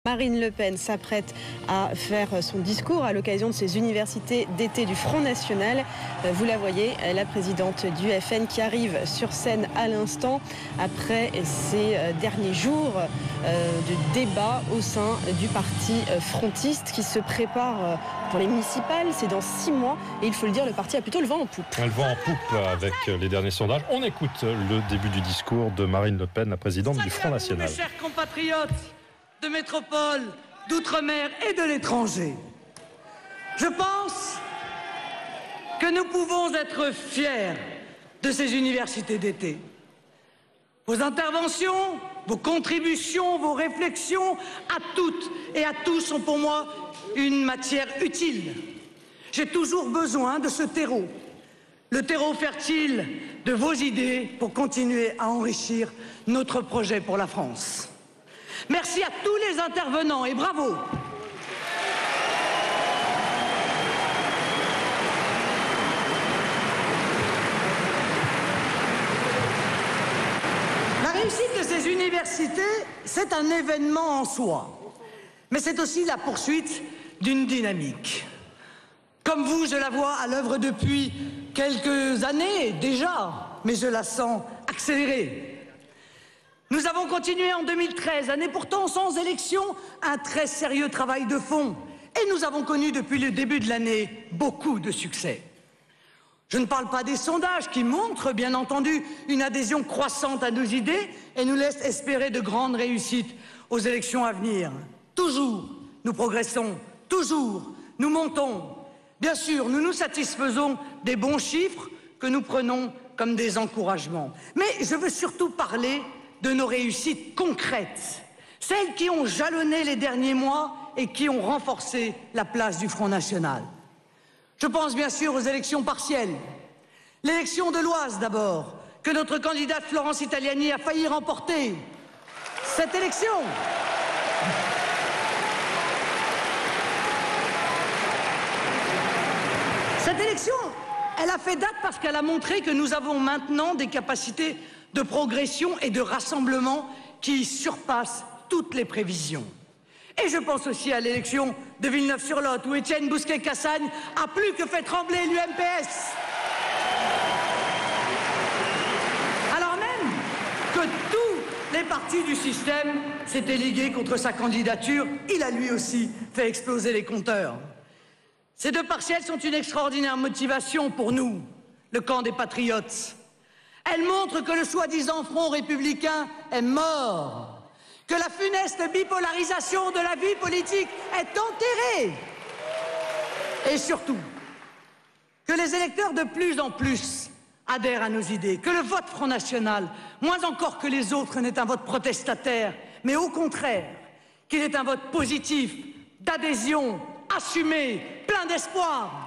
Marine Le Pen s'apprête à faire son discours à l'occasion de ces universités d'été du Front National. Vous la voyez, la présidente du FN qui arrive sur scène à l'instant après ces derniers jours de débat au sein du parti frontiste qui se prépare pour les municipales. C'est dans 6 mois et il faut le dire, le parti a plutôt le vent en poupe. Le vent en poupe avec les derniers sondages. On écoute le début du discours de Marine Le Pen, la présidente du Front National. Mes chers compatriotes de métropole, d'outre-mer et de l'étranger, je pense que nous pouvons être fiers de ces universités d'été. Vos interventions, vos contributions, vos réflexions, à toutes et à tous sont pour moi une matière utile. J'ai toujours besoin de ce terreau, le terreau fertile de vos idées pour continuer à enrichir notre projet pour la France. Merci à tous les intervenants et bravo. La réussite de ces universités, c'est un événement en soi, mais c'est aussi la poursuite d'une dynamique. Comme vous, je la vois à l'œuvre depuis quelques années déjà, mais je la sens accélérée. Nous avons continué en 2013, année pourtant sans élection, un très sérieux travail de fond. Et nous avons connu depuis le début de l'année beaucoup de succès. Je ne parle pas des sondages qui montrent, bien entendu, une adhésion croissante à nos idées et nous laissent espérer de grandes réussites aux élections à venir. Toujours, nous progressons. Toujours, nous montons. Bien sûr, nous nous satisfaisons des bons chiffres que nous prenons comme des encouragements. Mais je veux surtout parler de nos réussites concrètes, celles qui ont jalonné les derniers mois et qui ont renforcé la place du Front National. Je pense bien sûr aux élections partielles. L'élection de l'Oise d'abord, que notre candidate Florence Italiani a failli remporter. Cette élection elle a fait date parce qu'elle a montré que nous avons maintenant des capacités de progression et de rassemblement qui surpassent toutes les prévisions. Et je pense aussi à l'élection de Villeneuve-sur-Lot, où Étienne Bousquet-Cassagne a plus que fait trembler l'UMPS. Alors même que tous les partis du système s'étaient ligués contre sa candidature, il a lui aussi fait exploser les compteurs. Ces deux partielles sont une extraordinaire motivation pour nous, le camp des patriotes. Elles montrent que le soi-disant Front républicain est mort, que la funeste bipolarisation de la vie politique est enterrée. Et surtout, que les électeurs de plus en plus adhèrent à nos idées, que le vote Front National, moins encore que les autres, n'est un vote protestataire, mais au contraire, qu'il est un vote positif, d'adhésion, assumé, plein d'espoir.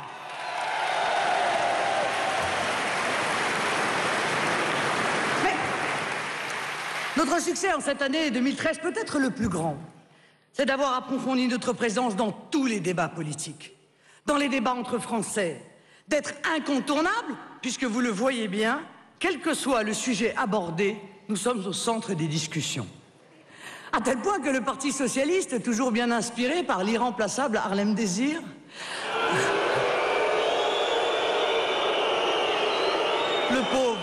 Mais notre succès en cette année 2013 peut être le plus grand. C'est d'avoir approfondi notre présence dans tous les débats politiques, dans les débats entre Français, d'être incontournable, puisque vous le voyez bien, quel que soit le sujet abordé, nous sommes au centre des discussions. À tel point que le Parti socialiste, toujours bien inspiré par l'irremplaçable Harlem Désir, le pauvre,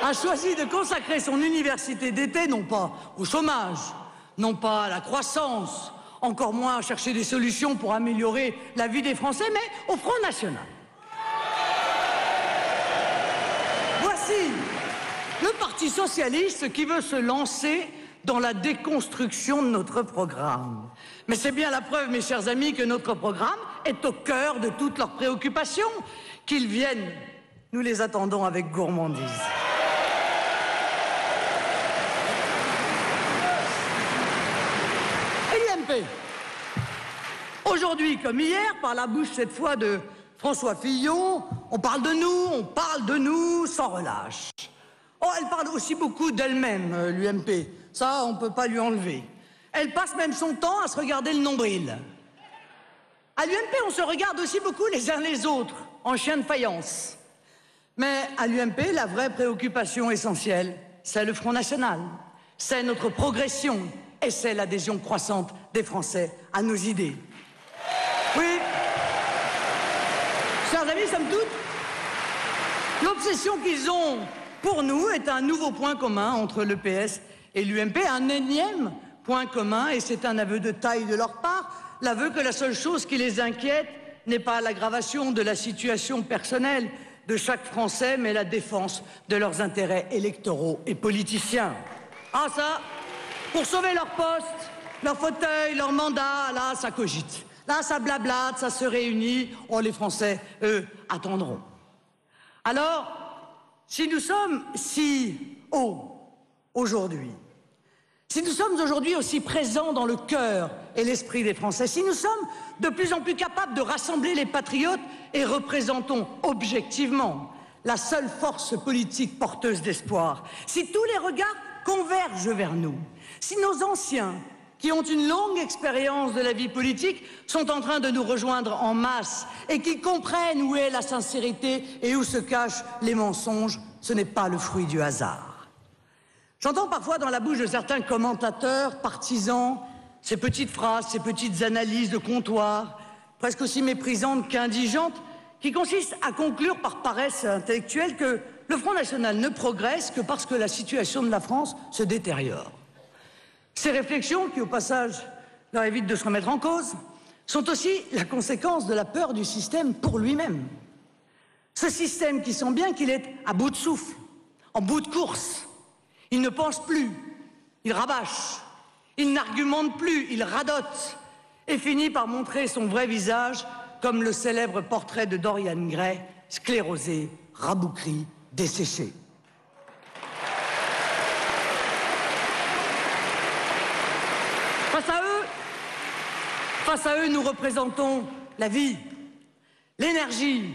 a choisi de consacrer son université d'été non pas au chômage, non pas à la croissance, encore moins à chercher des solutions pour améliorer la vie des Français, mais au Front National. Voici le Parti socialiste qui veut se lancer dans la déconstruction de notre programme. Mais c'est bien la preuve, mes chers amis, que notre programme est au cœur de toutes leurs préoccupations. Qu'ils viennent, nous les attendons avec gourmandise. Et l'UMP, aujourd'hui comme hier, par la bouche cette fois de François Fillon, on parle de nous sans relâche. Oh, elle parle aussi beaucoup d'elle-même, l'UMP. Ça, on ne peut pas lui enlever. Elle passe même son temps à se regarder le nombril. À l'UMP, on se regarde aussi beaucoup les uns les autres, en chien de faïence. Mais à l'UMP, la vraie préoccupation essentielle, c'est le Front National. C'est notre progression et c'est l'adhésion croissante des Français à nos idées. Oui, chers amis, somme toute, l'obsession qu'ils ont pour nous est un nouveau point commun entre le PS et l'UMP, un énième point commun, et c'est un aveu de taille de leur part, l'aveu que la seule chose qui les inquiète n'est pas l'aggravation de la situation personnelle de chaque Français, mais la défense de leurs intérêts électoraux et politiciens. Ah ça, pour sauver leur poste, leur fauteuil, leur mandat, là, ça cogite. Là, ça blablate, ça se réunit. Oh, les Français, eux, attendront. Alors, si nous sommes si hauts aujourd'hui, si nous sommes aujourd'hui aussi présents dans le cœur et l'esprit des Français, si nous sommes de plus en plus capables de rassembler les patriotes et représentons objectivement la seule force politique porteuse d'espoir, si tous les regards convergent vers nous, si nos anciens, qui ont une longue expérience de la vie politique, sont en train de nous rejoindre en masse et qui comprennent où est la sincérité et où se cachent les mensonges, ce n'est pas le fruit du hasard. J'entends parfois dans la bouche de certains commentateurs, partisans, ces petites phrases, ces petites analyses de comptoir, presque aussi méprisantes qu'indigentes, qui consistent à conclure par paresse intellectuelle que le Front National ne progresse que parce que la situation de la France se détériore. Ces réflexions, qui au passage leur évitent de se remettre en cause, sont aussi la conséquence de la peur du système pour lui-même. Ce système qui sent bien qu'il est à bout de souffle, en bout de course. Il ne pense plus, il rabâche, il n'argumente plus, il radote et finit par montrer son vrai visage comme le célèbre portrait de Dorian Gray, sclérosé, rabougri, desséché. Face à eux, nous représentons la vie, l'énergie,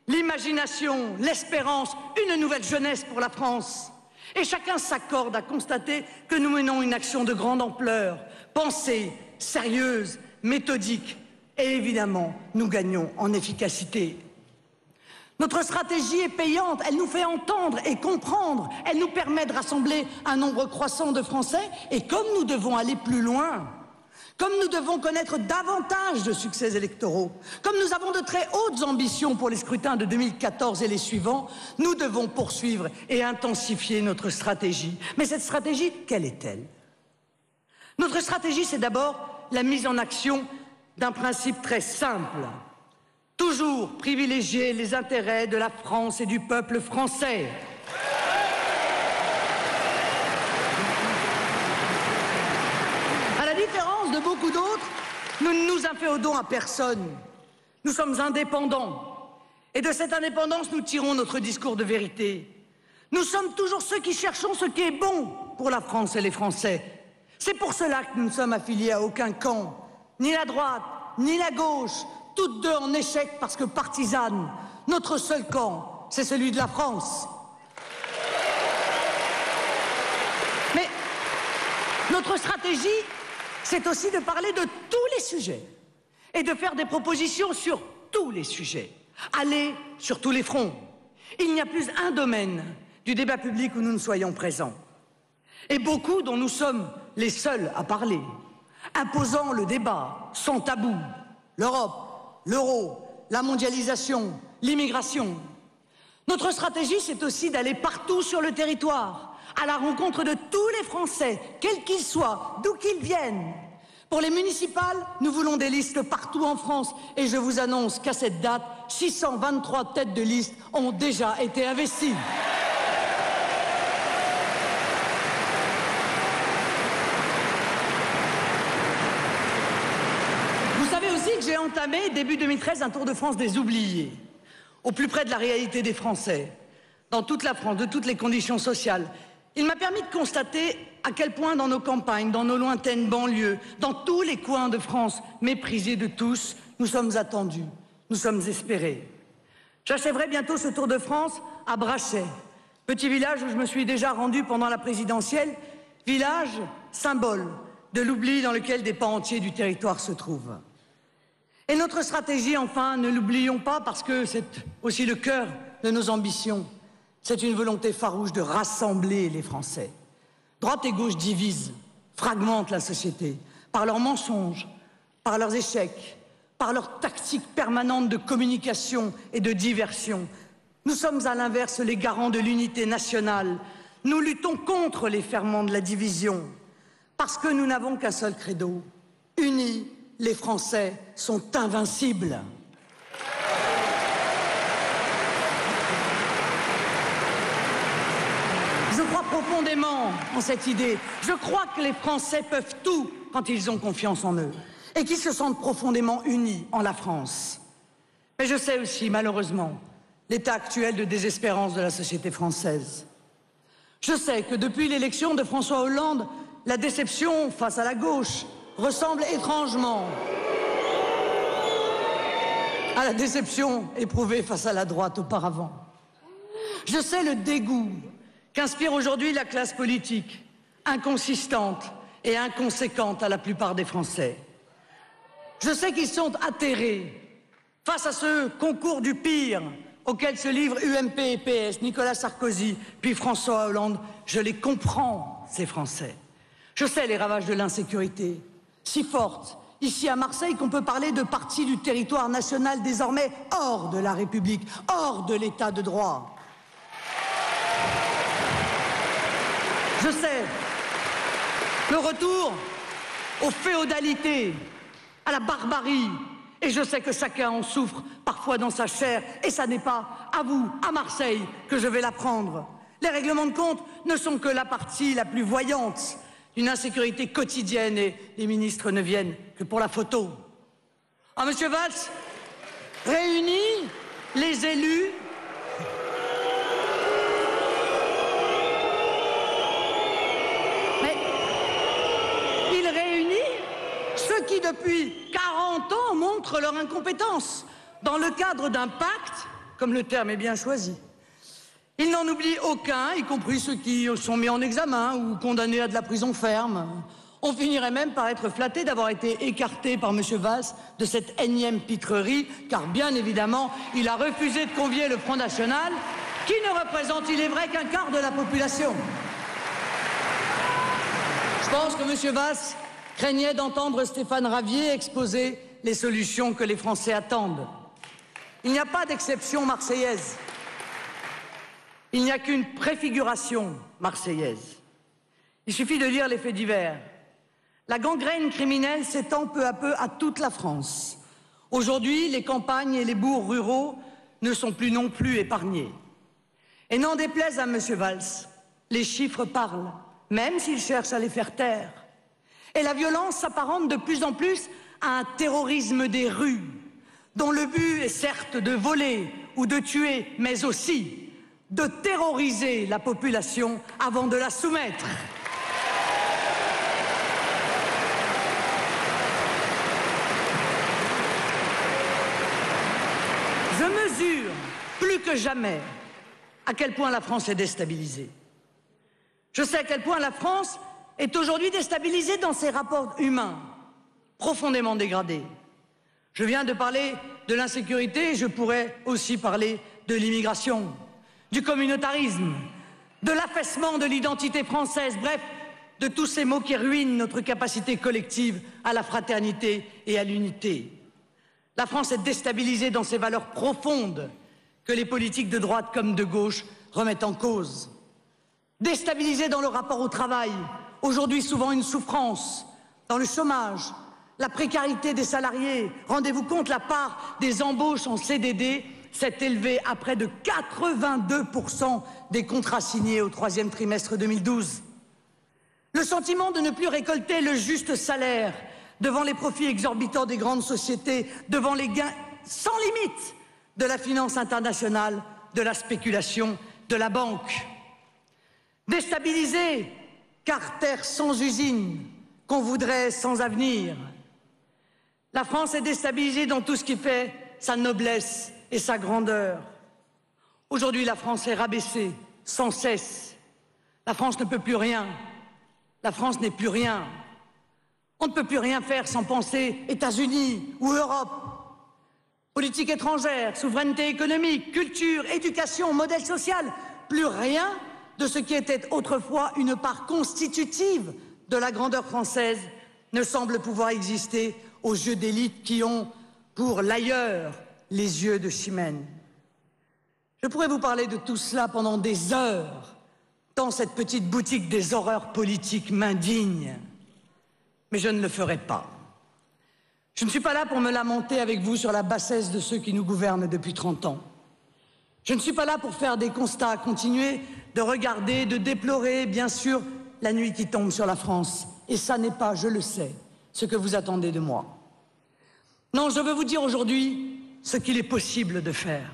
l'imagination, l'espérance, une nouvelle jeunesse pour la France. Et chacun s'accorde à constater que nous menons une action de grande ampleur, pensée, sérieuse, méthodique, et évidemment, nous gagnons en efficacité. Notre stratégie est payante, elle nous fait entendre et comprendre, elle nous permet de rassembler un nombre croissant de Français, et comme nous devons aller plus loin, comme nous devons connaître davantage de succès électoraux, comme nous avons de très hautes ambitions pour les scrutins de 2014 et les suivants, nous devons poursuivre et intensifier notre stratégie. Mais cette stratégie, quelle est-elle? Notre stratégie, c'est d'abord la mise en action d'un principe très simple. Toujours privilégier les intérêts de la France et du peuple français. À la différence de beaucoup d'autres, nous ne nous inféodons à personne. Nous sommes indépendants. Et de cette indépendance, nous tirons notre discours de vérité. Nous sommes toujours ceux qui cherchons ce qui est bon pour la France et les Français. C'est pour cela que nous ne sommes affiliés à aucun camp, ni la droite, ni la gauche, toutes deux en échec parce que partisanes. Notre seul camp, c'est celui de la France. Mais notre stratégie, c'est aussi de parler de tous les sujets et de faire des propositions sur tous les sujets. Aller sur tous les fronts. Il n'y a plus un domaine du débat public où nous ne soyons présents. Et beaucoup dont nous sommes les seuls à parler, imposant le débat sans tabou. L'Europe, l'euro, la mondialisation, l'immigration. Notre stratégie, c'est aussi d'aller partout sur le territoire, à la rencontre de tous les Français, quels qu'ils soient, d'où qu'ils viennent. Pour les municipales, nous voulons des listes partout en France et je vous annonce qu'à cette date, 623 têtes de liste ont déjà été investies. Vous savez aussi que j'ai entamé, début 2013, un tour de France des oubliés, au plus près de la réalité des Français, dans toute la France, de toutes les conditions sociales. Il m'a permis de constater à quel point dans nos campagnes, dans nos lointaines banlieues, dans tous les coins de France, méprisés de tous, nous sommes attendus, nous sommes espérés. J'achèverai bientôt ce tour de France à Brachet, petit village où je me suis déjà rendu pendant la présidentielle, village symbole de l'oubli dans lequel des pans entiers du territoire se trouvent. Et notre stratégie, enfin, ne l'oublions pas parce que c'est aussi le cœur de nos ambitions. C'est une volonté farouche de rassembler les Français. Droite et gauche divisent, fragmentent la société par leurs mensonges, par leurs échecs, par leur tactique permanente de communication et de diversion. Nous sommes à l'inverse les garants de l'unité nationale. Nous luttons contre les ferments de la division, parce que nous n'avons qu'un seul credo. Unis, les Français sont invincibles. Je crois profondément en cette idée. Je crois que les Français peuvent tout quand ils ont confiance en eux et qu'ils se sentent profondément unis en la France. Mais je sais aussi, malheureusement, l'état actuel de désespérance de la société française. Je sais que depuis l'élection de François Hollande, la déception face à la gauche ressemble étrangement à la déception éprouvée face à la droite auparavant. Je sais le dégoût qu'inspire aujourd'hui la classe politique, inconsistante et inconséquente à la plupart des Français. Je sais qu'ils sont atterrés face à ce concours du pire auquel se livrent UMP et PS, Nicolas Sarkozy, puis François Hollande. Je les comprends, ces Français. Je sais les ravages de l'insécurité, si forte, ici à Marseille, qu'on peut parler de partie du territoire national désormais hors de la République, hors de l'état de droit. Je sais le retour aux féodalités, à la barbarie, et je sais que chacun en souffre parfois dans sa chair, et ça n'est pas à vous, à Marseille, que je vais l'apprendre. Les règlements de compte ne sont que la partie la plus voyante d'une insécurité quotidienne, et les ministres ne viennent que pour la photo. Ah, Monsieur Valls, réunis les élus ceux qui, depuis 40 ans, montrent leur incompétence dans le cadre d'un pacte, comme le terme est bien choisi. Ils n'en oublient aucun, y compris ceux qui sont mis en examen ou condamnés à de la prison ferme. On finirait même par être flatté d'avoir été écarté par M. Valls de cette énième pitrerie, car bien évidemment, il a refusé de convier le Front National, qui ne représente, il est vrai, qu'un quart de la population. Je pense que M. Valls craignait d'entendre Stéphane Ravier exposer les solutions que les Français attendent. Il n'y a pas d'exception marseillaise. Il n'y a qu'une préfiguration marseillaise. Il suffit de lire les faits divers. La gangrène criminelle s'étend peu à peu à toute la France. Aujourd'hui, les campagnes et les bourgs ruraux ne sont plus non plus épargnés. Et n'en déplaise à M. Valls, les chiffres parlent, même s'ils cherchent à les faire taire. Et la violence s'apparente de plus en plus à un terrorisme des rues, dont le but est certes de voler ou de tuer, mais aussi de terroriser la population avant de la soumettre. Je mesure plus que jamais à quel point la France est déstabilisée. Je sais à quel point la France est aujourd'hui déstabilisée dans ses rapports humains, profondément dégradés. Je viens de parler de l'insécurité et je pourrais aussi parler de l'immigration, du communautarisme, de l'affaissement de l'identité française, bref, de tous ces mots qui ruinent notre capacité collective à la fraternité et à l'unité. La France est déstabilisée dans ses valeurs profondes que les politiques de droite comme de gauche remettent en cause. Déstabilisée dans le rapport au travail, aujourd'hui souvent une souffrance, dans le chômage, la précarité des salariés. Rendez-vous compte, la part des embauches en CDD s'est élevée à près de 82% des contrats signés au troisième trimestre 2012. Le sentiment de ne plus récolter le juste salaire devant les profits exorbitants des grandes sociétés, devant les gains sans limite de la finance internationale, de la spéculation, de la banque. Déstabilisé, car terre sans usine, qu'on voudrait sans avenir. La France est déstabilisée dans tout ce qui fait sa noblesse et sa grandeur. Aujourd'hui, la France est rabaissée sans cesse. La France ne peut plus rien. La France n'est plus rien. On ne peut plus rien faire sans penser États-Unis ou Europe. Politique étrangère, souveraineté économique, culture, éducation, modèle social, plus rien de ce qui était autrefois une part constitutive de la grandeur française ne semble pouvoir exister aux yeux d'élites qui ont, pour l'ailleurs, les yeux de Chimène. Je pourrais vous parler de tout cela pendant des heures, tant cette petite boutique des horreurs politiques m'indigne. Mais je ne le ferai pas. Je ne suis pas là pour me lamenter avec vous sur la bassesse de ceux qui nous gouvernent depuis 30 ans. Je ne suis pas là pour faire des constats, continuer de regarder, de déplorer, bien sûr, la nuit qui tombe sur la France. Et ça n'est pas, je le sais, ce que vous attendez de moi. Non, je veux vous dire aujourd'hui ce qu'il est possible de faire.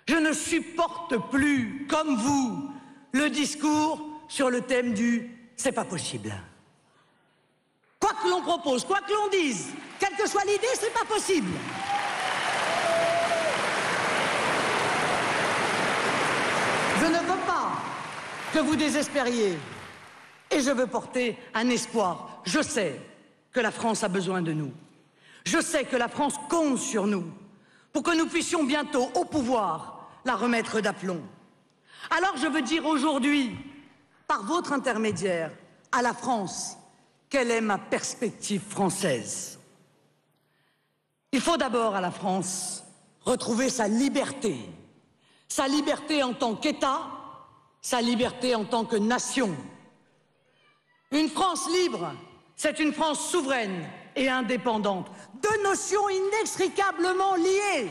Je ne supporte plus, comme vous, le discours sur le thème du « c'est pas possible ». Quoi que l'on propose, quoi que l'on dise, quelle que soit l'idée, c'est pas possible. Je ne veux pas que vous désespériez. Et je veux porter un espoir. Je sais que la France a besoin de nous. Je sais que la France compte sur nous pour que nous puissions bientôt, au pouvoir, la remettre d'aplomb. Alors je veux dire aujourd'hui, par votre intermédiaire, à la France, quelle est ma perspective française. Il faut d'abord à la France retrouver sa liberté en tant qu'État, sa liberté en tant que nation. Une France libre, c'est une France souveraine et indépendante, deux notions inextricablement liées.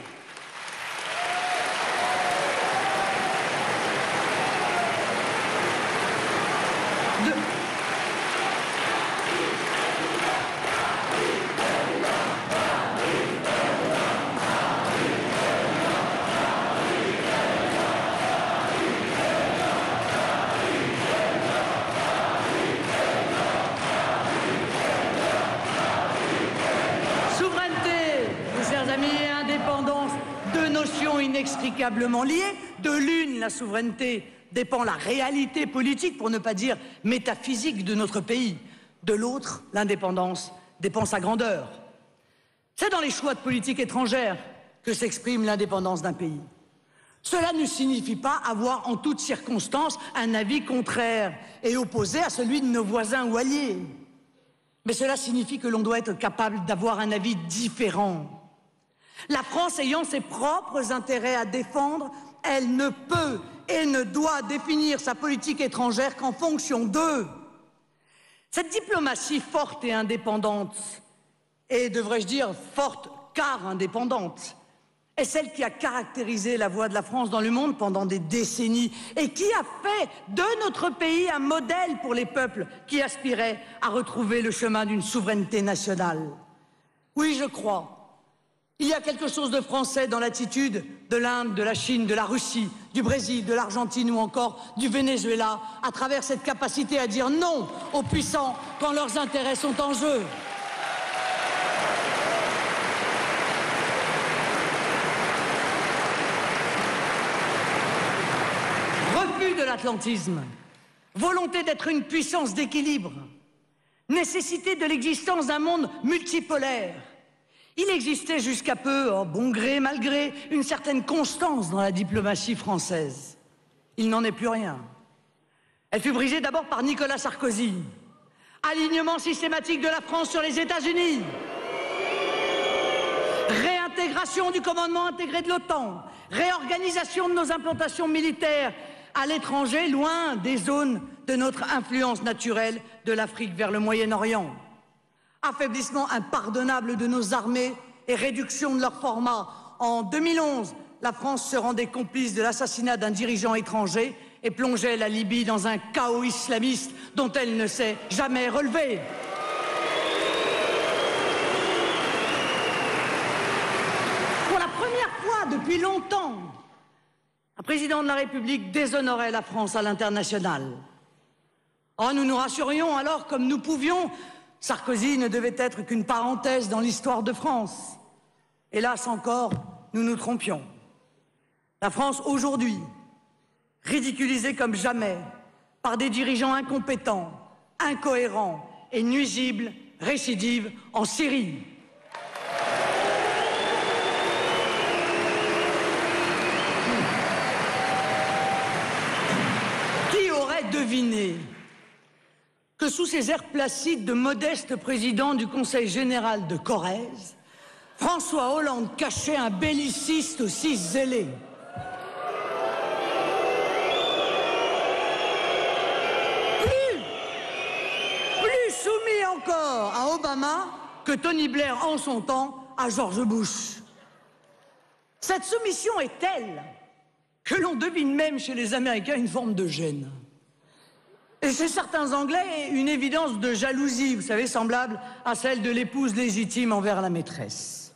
Inextricablement liées. De l'une, la souveraineté, dépend la réalité politique, pour ne pas dire métaphysique de notre pays. De l'autre, l'indépendance, dépend sa grandeur. C'est dans les choix de politique étrangère que s'exprime l'indépendance d'un pays. Cela ne signifie pas avoir en toutes circonstances un avis contraire et opposé à celui de nos voisins ou alliés. Mais cela signifie que l'on doit être capable d'avoir un avis différent. La France ayant ses propres intérêts à défendre, elle ne peut et ne doit définir sa politique étrangère qu'en fonction d'eux. Cette diplomatie forte et indépendante, et devrais-je dire forte car indépendante, est celle qui a caractérisé la voix de la France dans le monde pendant des décennies et qui a fait de notre pays un modèle pour les peuples qui aspiraient à retrouver le chemin d'une souveraineté nationale. Oui, je crois. Il y a quelque chose de français dans l'attitude de l'Inde, de la Chine, de la Russie, du Brésil, de l'Argentine ou encore du Venezuela, à travers cette capacité à dire non aux puissants quand leurs intérêts sont en jeu. Refus de l'atlantisme, volonté d'être une puissance d'équilibre, nécessité de l'existence d'un monde multipolaire. Il existait jusqu'à peu, bon gré, mal gré, une certaine constance dans la diplomatie française. Il n'en est plus rien. Elle fut brisée d'abord par Nicolas Sarkozy. Alignement systématique de la France sur les États-Unis. Réintégration du commandement intégré de l'OTAN. Réorganisation de nos implantations militaires à l'étranger, loin des zones de notre influence naturelle de l'Afrique vers le Moyen-Orient. Affaiblissement impardonnable de nos armées et réduction de leur format. En 2011, la France se rendait complice de l'assassinat d'un dirigeant étranger et plongeait la Libye dans un chaos islamiste dont elle ne s'est jamais relevée. Pour la première fois depuis longtemps, un président de la République déshonorait la France à l'international. Oh, nous nous rassurions alors comme nous pouvions. Sarkozy ne devait être qu'une parenthèse dans l'histoire de France. Hélas encore, nous nous trompions. La France aujourd'hui, ridiculisée comme jamais par des dirigeants incompétents, incohérents et nuisibles, récidive en Syrie. Qui aurait deviné que sous ces airs placides de modeste président du Conseil général de Corrèze, François Hollande cachait un belliciste aussi zélé. Plus soumis encore à Obama que Tony Blair en son temps à George Bush. Cette soumission est telle que l'on devine même chez les Américains une forme de gêne. Et chez certains Anglais, une évidence de jalousie, vous savez, semblable à celle de l'épouse légitime envers la maîtresse.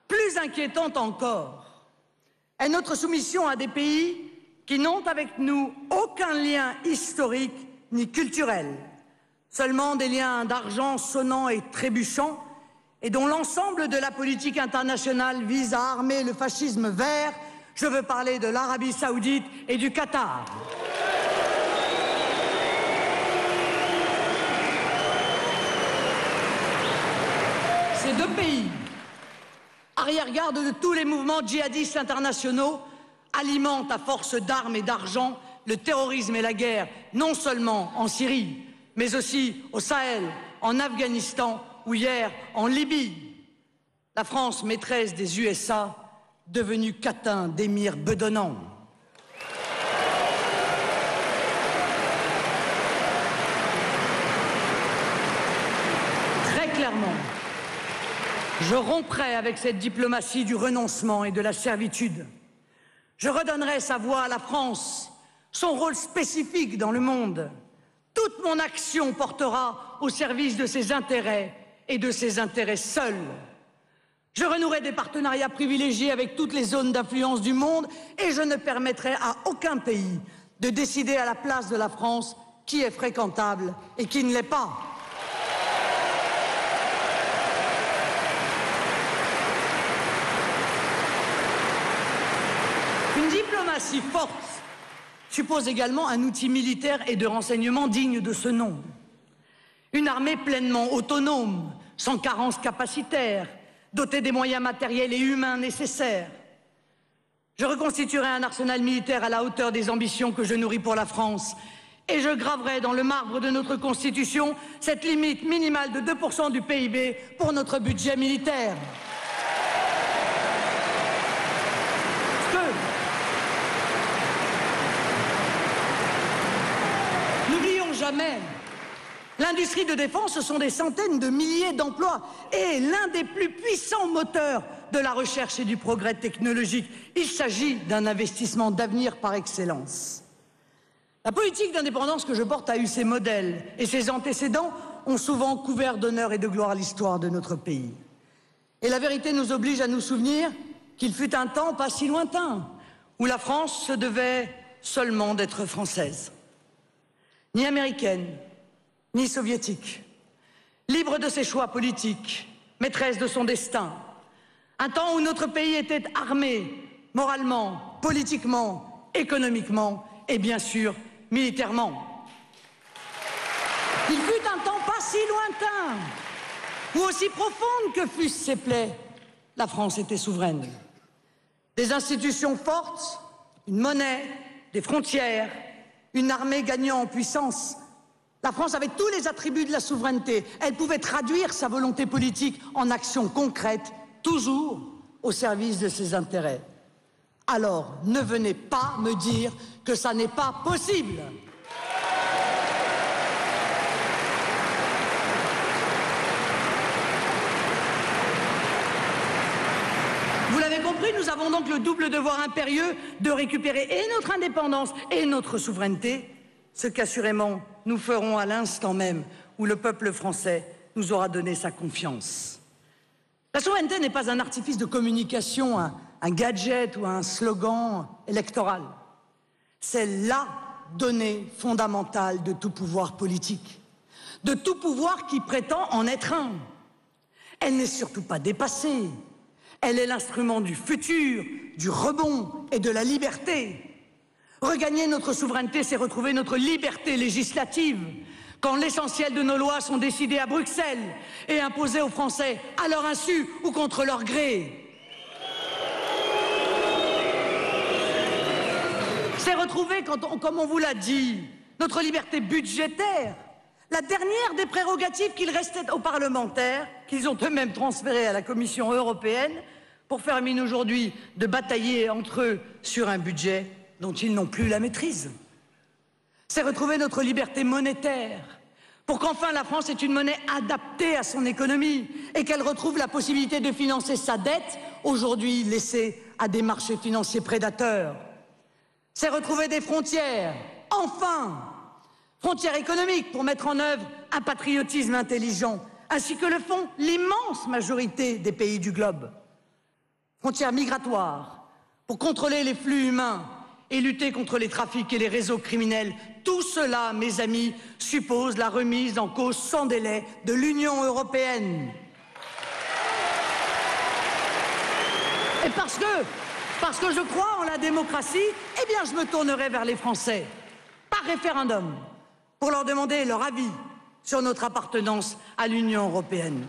Plus inquiétante encore est notre soumission à des pays qui n'ont avec nous aucun lien historique ni culturel, seulement des liens d'argent sonnants et trébuchants, et dont l'ensemble de la politique internationale vise à armer le fascisme vert. Je veux parler de l'Arabie Saoudite et du Qatar. Ces deux pays, arrière-garde de tous les mouvements djihadistes internationaux, alimentent à force d'armes et d'argent le terrorisme et la guerre, non seulement en Syrie, mais aussi au Sahel, en Afghanistan ou hier en Libye. La France, maîtresse des USA, devenue catin d'émirs bedonnants. Très clairement, je romprai avec cette diplomatie du renoncement et de la servitude. Je redonnerai sa voix à la France, son rôle spécifique dans le monde. Toute mon action portera au service de ses intérêts et de ses intérêts seuls. Je renouerai des partenariats privilégiés avec toutes les zones d'influence du monde et je ne permettrai à aucun pays de décider à la place de la France qui est fréquentable et qui ne l'est pas. Une diplomatie forte suppose également un outil militaire et de renseignement digne de ce nom. Une armée pleinement autonome, sans carence capacitaire, dotée des moyens matériels et humains nécessaires. Je reconstituerai un arsenal militaire à la hauteur des ambitions que je nourris pour la France et je graverai dans le marbre de notre Constitution cette limite minimale de 2% du PIB pour notre budget militaire. N'oublions jamais, l'industrie de défense, ce sont des centaines de milliers d'emplois et l'un des plus puissants moteurs de la recherche et du progrès technologique. Il s'agit d'un investissement d'avenir par excellence. La politique d'indépendance que je porte a eu ses modèles et ses antécédents ont souvent couvert d'honneur et de gloire l'histoire de notre pays. Et la vérité nous oblige à nous souvenir qu'il fut un temps pas si lointain où la France se devait seulement d'être française. Ni américaine, ni soviétique, libre de ses choix politiques, maîtresse de son destin. Un temps où notre pays était armé, moralement, politiquement, économiquement et bien sûr, militairement. Il fut un temps pas si lointain, où aussi profonde que fussent ses plaies, la France était souveraine. Des institutions fortes, une monnaie, des frontières, une armée gagnant en puissance. La France avait tous les attributs de la souveraineté. Elle pouvait traduire sa volonté politique en actions concrètes, toujours au service de ses intérêts. Alors, ne venez pas me dire que ça n'est pas possible. Vous l'avez compris, nous avons donc le double devoir impérieux de récupérer et notre indépendance et notre souveraineté, ce qu'assurément nous ferons à l'instant même où le peuple français nous aura donné sa confiance. La souveraineté n'est pas un artifice de communication, un gadget ou un slogan électoral. C'est la donnée fondamentale de tout pouvoir politique, de tout pouvoir qui prétend en être un. Elle n'est surtout pas dépassée. Elle est l'instrument du futur, du rebond et de la liberté. Regagner notre souveraineté, c'est retrouver notre liberté législative, quand l'essentiel de nos lois sont décidées à Bruxelles et imposées aux Français à leur insu ou contre leur gré. C'est retrouver, comme on vous l'a dit, notre liberté budgétaire, la dernière des prérogatives qu'il restait aux parlementaires, qu'ils ont eux-mêmes transférées à la Commission européenne, pour faire mine aujourd'hui de batailler entre eux sur un budget dont ils n'ont plus la maîtrise. C'est retrouver notre liberté monétaire, pour qu'enfin la France ait une monnaie adaptée à son économie et qu'elle retrouve la possibilité de financer sa dette, aujourd'hui laissée à des marchés financiers prédateurs. C'est retrouver des frontières, enfin, frontières économiques pour mettre en œuvre un patriotisme intelligent, ainsi que le font l'immense majorité des pays du globe. Frontières migratoires pour contrôler les flux humains et lutter contre les trafics et les réseaux criminels. Tout cela, mes amis, suppose la remise en cause sans délai de l'Union européenne. Et parce que je crois en la démocratie, eh bien je me tournerai vers les Français, par référendum, pour leur demander leur avis sur notre appartenance à l'Union européenne.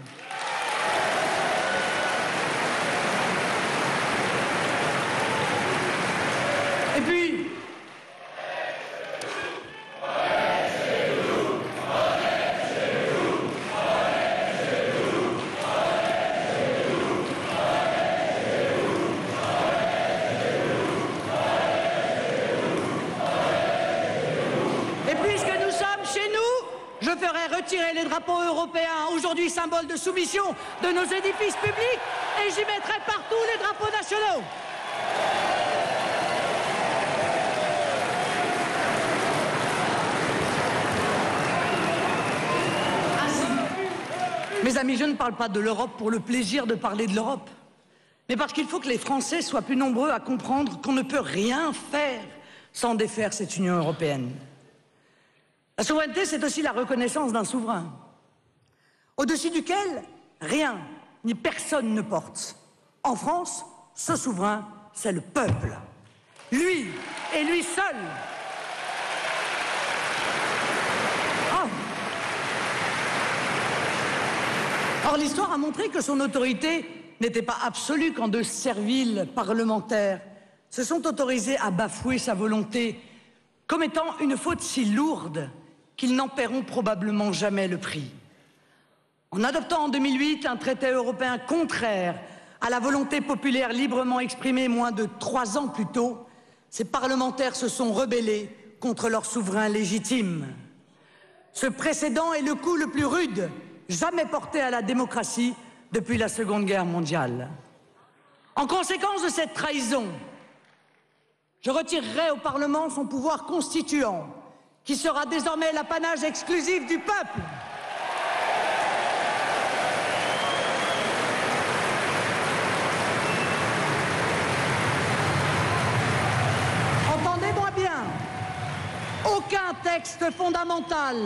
Et puis, puisque nous sommes chez nous, je ferai retirer les drapeaux européens, aujourd'hui symbole de soumission de nos édifices publics, et j'y mettrai partout les drapeaux nationaux. Mes amis, je ne parle pas de l'Europe pour le plaisir de parler de l'Europe, mais parce qu'il faut que les Français soient plus nombreux à comprendre qu'on ne peut rien faire sans défaire cette Union européenne. La souveraineté, c'est aussi la reconnaissance d'un souverain, au-dessus duquel rien ni personne ne porte. En France, ce souverain, c'est le peuple. Lui et lui seul. Or, l'histoire a montré que son autorité n'était pas absolue quand de serviles parlementaires se sont autorisés à bafouer sa volonté comme étant une faute si lourde qu'ils n'en paieront probablement jamais le prix. En adoptant en 2008 un traité européen contraire à la volonté populaire librement exprimée moins de 3 ans plus tôt, ces parlementaires se sont rebellés contre leur souverain légitime. Ce précédent est le coup le plus rude jamais porté à la démocratie depuis la Seconde Guerre mondiale. En conséquence de cette trahison, je retirerai au Parlement son pouvoir constituant, qui sera désormais l'apanage exclusif du peuple. Entendez-moi bien, aucun texte fondamental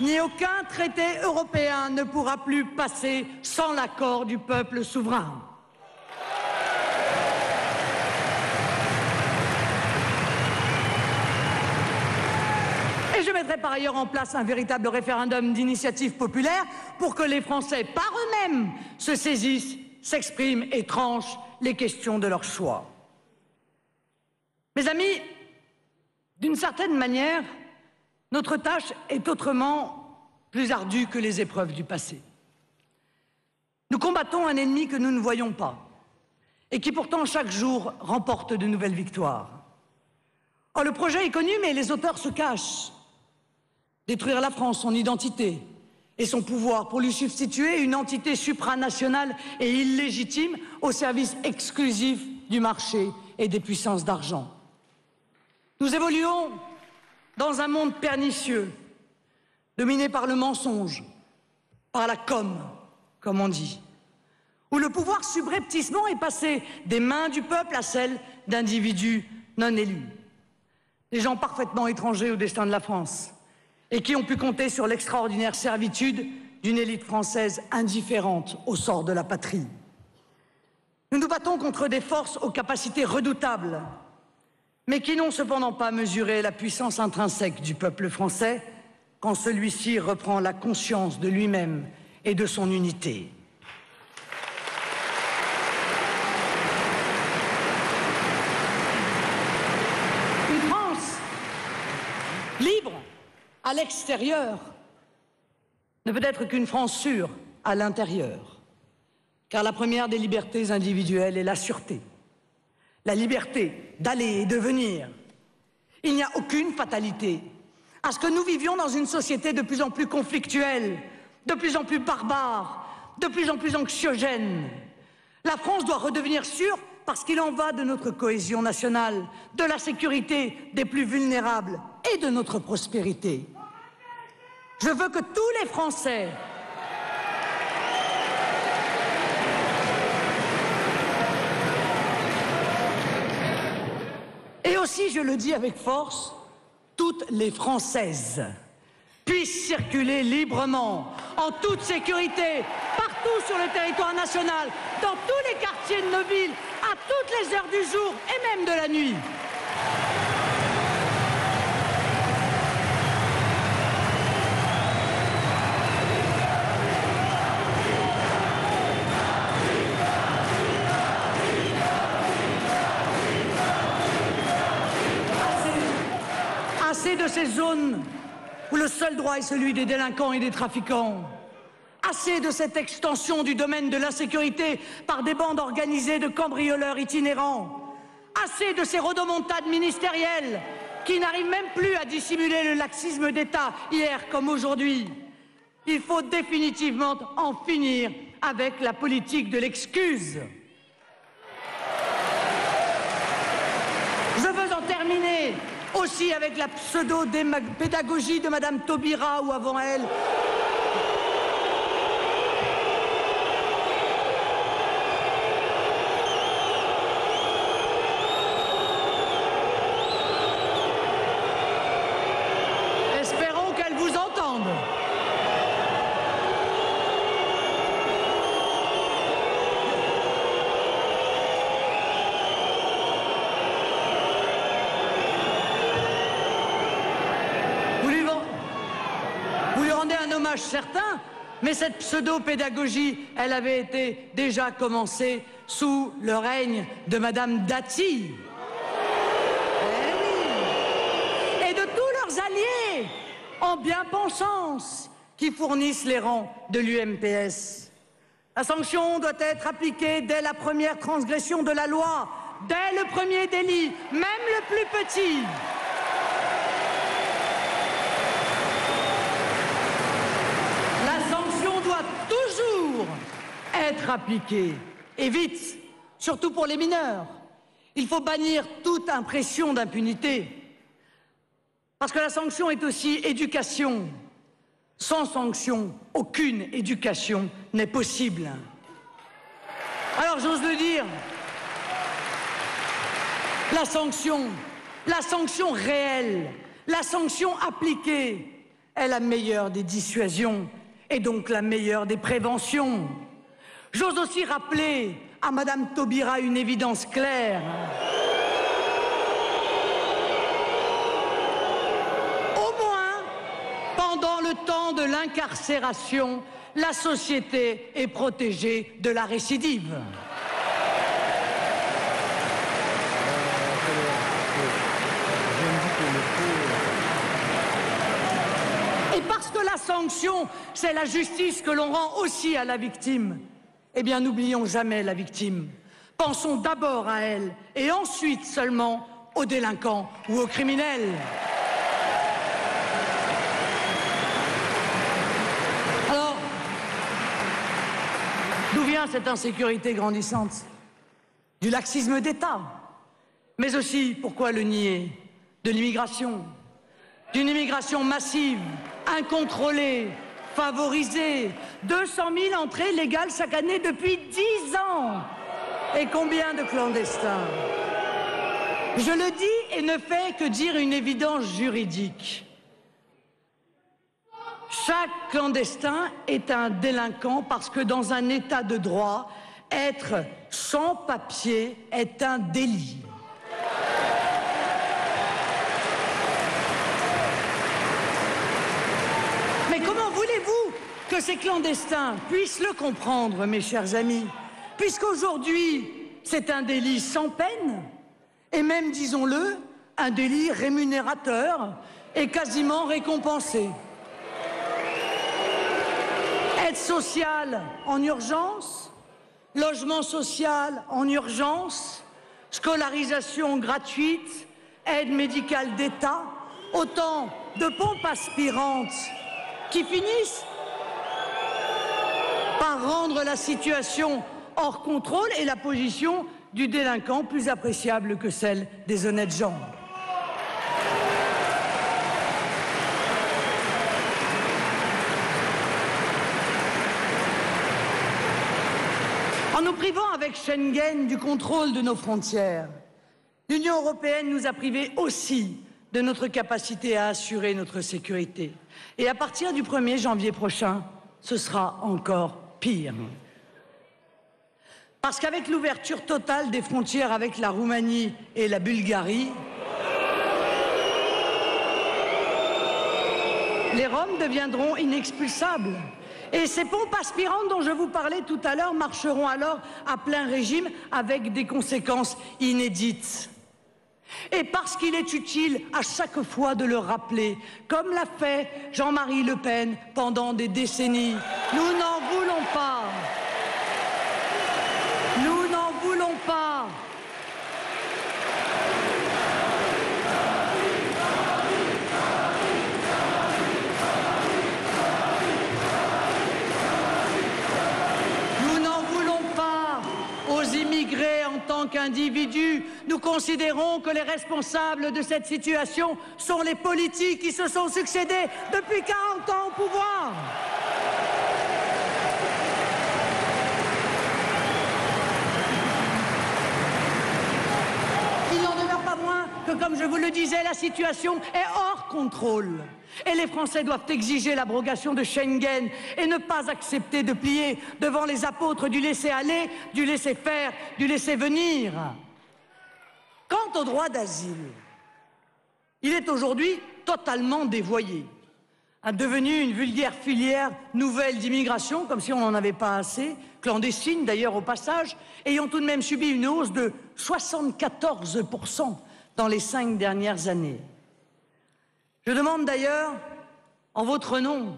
ni aucun traité européen ne pourra plus passer sans l'accord du peuple souverain. Et je mettrai par ailleurs en place un véritable référendum d'initiative populaire pour que les Français, par eux-mêmes, se saisissent, s'expriment et tranchent les questions de leur choix. Mes amis, d'une certaine manière, notre tâche est autrement plus ardue que les épreuves du passé. Nous combattons un ennemi que nous ne voyons pas et qui pourtant chaque jour remporte de nouvelles victoires. Or, le projet est connu, mais les auteurs se cachent. Détruire la France, son identité et son pouvoir pour lui substituer une entité supranationale et illégitime au service exclusif du marché et des puissances d'argent. Nous évoluons dans un monde pernicieux, dominé par le mensonge, par la com, comme on dit, où le pouvoir subrepticement est passé des mains du peuple à celles d'individus non élus. Des gens parfaitement étrangers au destin de la France et qui ont pu compter sur l'extraordinaire servitude d'une élite française indifférente au sort de la patrie. Nous nous battons contre des forces aux capacités redoutables, mais qui n'ont cependant pas mesuré la puissance intrinsèque du peuple français quand celui-ci reprend la conscience de lui-même et de son unité. Une France libre, à l'extérieur ne peut être qu'une France sûre à l'intérieur. Car la première des libertés individuelles est la sûreté. La liberté d'aller et de venir. Il n'y a aucune fatalité à ce que nous vivions dans une société de plus en plus conflictuelle, de plus en plus barbare, de plus en plus anxiogène. La France doit redevenir sûre parce qu'il en va de notre cohésion nationale, de la sécurité des plus vulnérables et de notre prospérité. Je veux que tous les Français et aussi, je le dis avec force, toutes les Françaises puissent circuler librement, en toute sécurité, partout sur le territoire national, dans tous les quartiers de nos villes, à toutes les heures du jour et même de la nuit. Assez de ces zones où le seul droit est celui des délinquants et des trafiquants. Assez de cette extension du domaine de l'insécurité par des bandes organisées de cambrioleurs itinérants. Assez de ces rodomontades ministérielles qui n'arrivent même plus à dissimuler le laxisme d'État, hier comme aujourd'hui. Il faut définitivement en finir avec la politique de l'excuse. Je veux en terminer aussi avec la pseudo-pédagogie de Madame Taubira ou avant elle. Espérons qu'elle vous entende. Certain, mais cette pseudo-pédagogie, elle avait été déjà commencée sous le règne de Madame Dati. Et de tous leurs alliés en bien-pensance qui fournissent les rangs de l'UMPS. La sanction doit être appliquée dès la première transgression de la loi, dès le premier délit, même le plus petit. Être appliquée, et vite, surtout pour les mineurs. Il faut bannir toute impression d'impunité. Parce que la sanction est aussi éducation. Sans sanction, aucune éducation n'est possible. Alors j'ose le dire, la sanction réelle, la sanction appliquée est la meilleure des dissuasions et donc la meilleure des préventions. J'ose aussi rappeler à Madame Taubira une évidence claire. Au moins, pendant le temps de l'incarcération, la société est protégée de la récidive. Et parce que la sanction, c'est la justice que l'on rend aussi à la victime, eh bien, n'oublions jamais la victime. Pensons d'abord à elle et ensuite seulement aux délinquants ou aux criminels. Alors, d'où vient cette insécurité grandissante? Du laxisme d'État. Mais aussi, pourquoi le nier, de l'immigration. D'une immigration massive, incontrôlée, favorisée, 200 000 entrées légales chaque année depuis 10 ans. Et combien de clandestins? Je le dis et ne fais que dire une évidence juridique. Chaque clandestin est un délinquant parce que dans un état de droit, être sans papier est un délit. Mais comment voulez-vous que ces clandestins puissent le comprendre, mes chers amis, puisqu'aujourd'hui, c'est un délit sans peine, et même, disons-le, un délit rémunérateur, est quasiment récompensée. Aide sociale en urgence, logement social en urgence, scolarisation gratuite, aide médicale d'État, autant de pompes aspirantes qui finissent par rendre la situation hors contrôle et la position du délinquant plus appréciable que celle des honnêtes gens. En nous privant avec Schengen du contrôle de nos frontières, l'Union européenne nous a privés aussi de notre capacité à assurer notre sécurité. Et à partir du 1er janvier prochain, ce sera encore pire. Parce qu'avec l'ouverture totale des frontières avec la Roumanie et la Bulgarie, les Roms deviendront inexpulsables. Et ces pompes aspirantes dont je vous parlais tout à l'heure marcheront alors à plein régime avec des conséquences inédites. Et parce qu'il est utile à chaque fois de le rappeler, comme l'a fait Jean-Marie Le Pen pendant des décennies, nous n'en voulons pas. Nous n'en voulons pas. Nous n'en voulons pas aux immigrés en tant qu'individus. Nous considérons que les responsables de cette situation sont les politiques qui se sont succédés depuis 40 ans au pouvoir. Il n'en demeure pas moins que, comme je vous le disais, la situation est hors contrôle. Et les Français doivent exiger l'abrogation de Schengen et ne pas accepter de plier devant les apôtres du laisser-aller, du laisser-faire, du laisser-venir. Quant au droit d'asile, il est aujourd'hui totalement dévoyé, devenu une vulgaire filière nouvelle d'immigration, comme si on n'en avait pas assez, clandestine d'ailleurs au passage, ayant tout de même subi une hausse de 74% dans les 5 dernières années. Je demande d'ailleurs, en votre nom,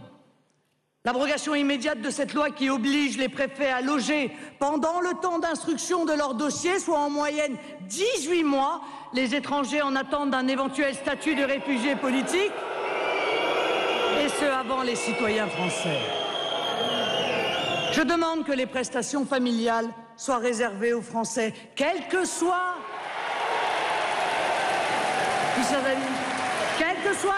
l'abrogation immédiate de cette loi qui oblige les préfets à loger pendant le temps d'instruction de leur dossier, soit en moyenne 18 mois, les étrangers en attente d'un éventuel statut de réfugié politique, et ce avant les citoyens français. Je demande que les prestations familiales soient réservées aux Français, quelle que soit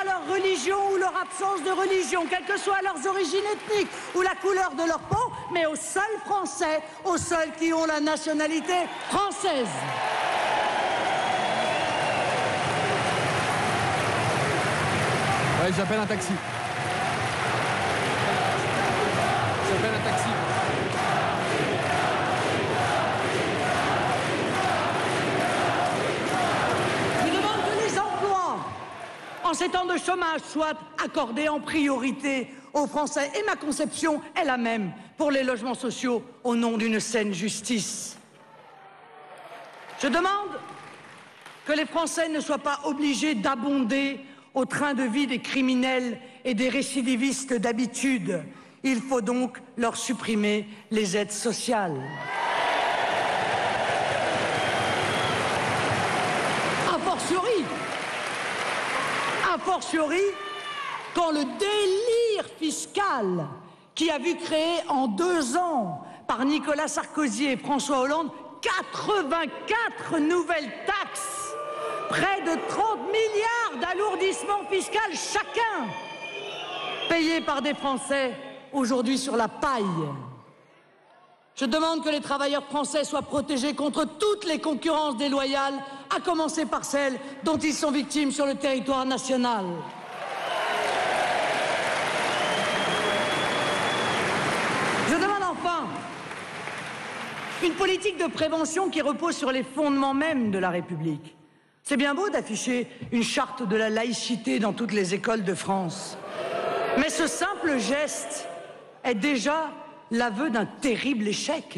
leur religion ou leur absence de religion, quelles que soient leurs origines ethniques ou la couleur de leur peau, mais aux seuls Français, aux seuls qui ont la nationalité française. Ouais, j'appelle un taxi. J'appelle un taxi. En ces temps de chômage, soit accordé en priorité aux Français. Et ma conception est la même pour les logements sociaux au nom d'une saine justice. Je demande que les Français ne soient pas obligés d'abonder au train de vie des criminels et des récidivistes d'habitude. Il faut donc leur supprimer les aides sociales. A fortiori, quand le délire fiscal qui a vu créer en 2 ans par Nicolas Sarkozy et François Hollande 84 nouvelles taxes, près de 30 milliards d'alourdissements fiscaux chacun, payés par des Français aujourd'hui sur la paille. Je demande que les travailleurs français soient protégés contre toutes les concurrences déloyales, à commencer par celles dont ils sont victimes sur le territoire national. Je demande enfin une politique de prévention qui repose sur les fondements mêmes de la République. C'est bien beau d'afficher une charte de la laïcité dans toutes les écoles de France, mais ce simple geste est déjà l'aveu d'un terrible échec.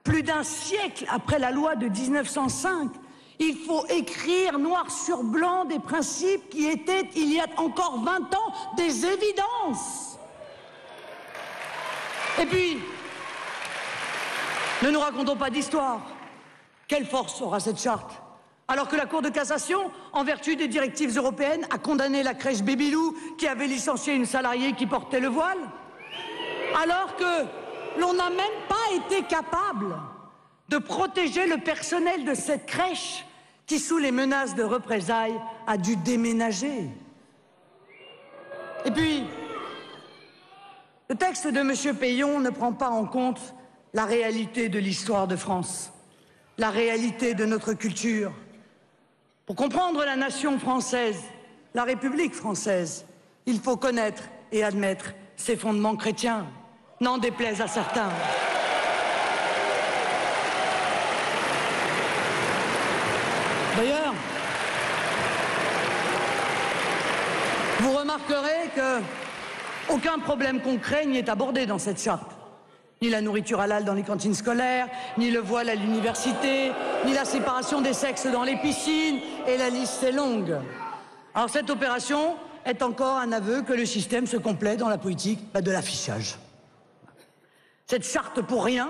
Plus d'un siècle après la loi de 1905, Il faut écrire noir sur blanc des principes qui étaient, il y a encore 20 ans, des évidences. Et puis, ne nous racontons pas d'histoire. Quelle force aura cette charte? Alors que la Cour de cassation, en vertu des directives européennes, a condamné la crèche Babylou qui avait licencié une salariée qui portait le voile? Alors que l'on n'a même pas été capable de protéger le personnel de cette crèche qui, sous les menaces de représailles, a dû déménager. Et puis, le texte de M. Peillon ne prend pas en compte la réalité de l'histoire de France, la réalité de notre culture. Pour comprendre la nation française, la République française, il faut connaître et admettre ses fondements chrétiens, n'en déplaise à certains. D'ailleurs, vous remarquerez qu'aucun problème concret n'y est abordé dans cette charte. Ni la nourriture halal dans les cantines scolaires, ni le voile à l'université, ni la séparation des sexes dans les piscines, et la liste est longue. Alors cette opération est encore un aveu que le système se complaît dans la politique de l'affichage. Cette charte pour rien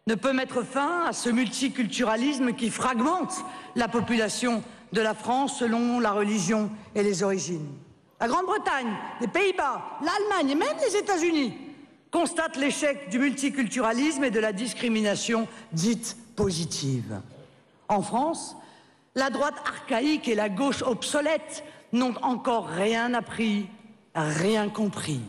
ne peut mettre fin à ce multiculturalisme qui fragmente la population de la France selon la religion et les origines. La Grande-Bretagne, les Pays-Bas, l'Allemagne et même les États-Unis constatent l'échec du multiculturalisme et de la discrimination dite positive. En France, la droite archaïque et la gauche obsolète n'ont encore rien appris, rien compris.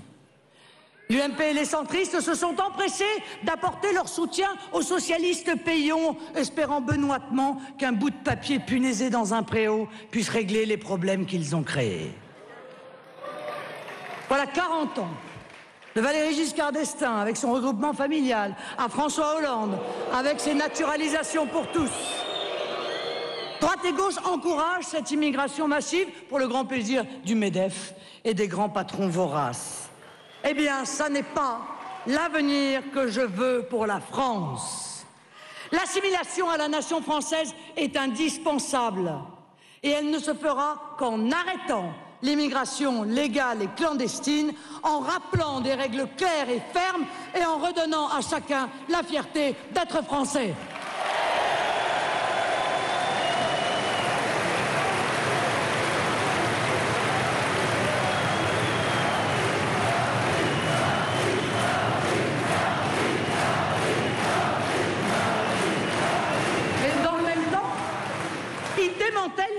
L'UMP et les centristes se sont empressés d'apporter leur soutien aux socialistes Peillon, espérant benoîtement qu'un bout de papier punaisé dans un préau puisse régler les problèmes qu'ils ont créés. Voilà 40 ans de Valéry Giscard d'Estaing avec son regroupement familial, à François Hollande avec ses naturalisations pour tous. Droite et gauche encouragent cette immigration massive pour le grand plaisir du MEDEF et des grands patrons voraces. Eh bien, ça n'est pas l'avenir que je veux pour la France. L'assimilation à la nation française est indispensable et elle ne se fera qu'en arrêtant l'immigration légale et clandestine, en rappelant des règles claires et fermes et en redonnant à chacun la fierté d'être français.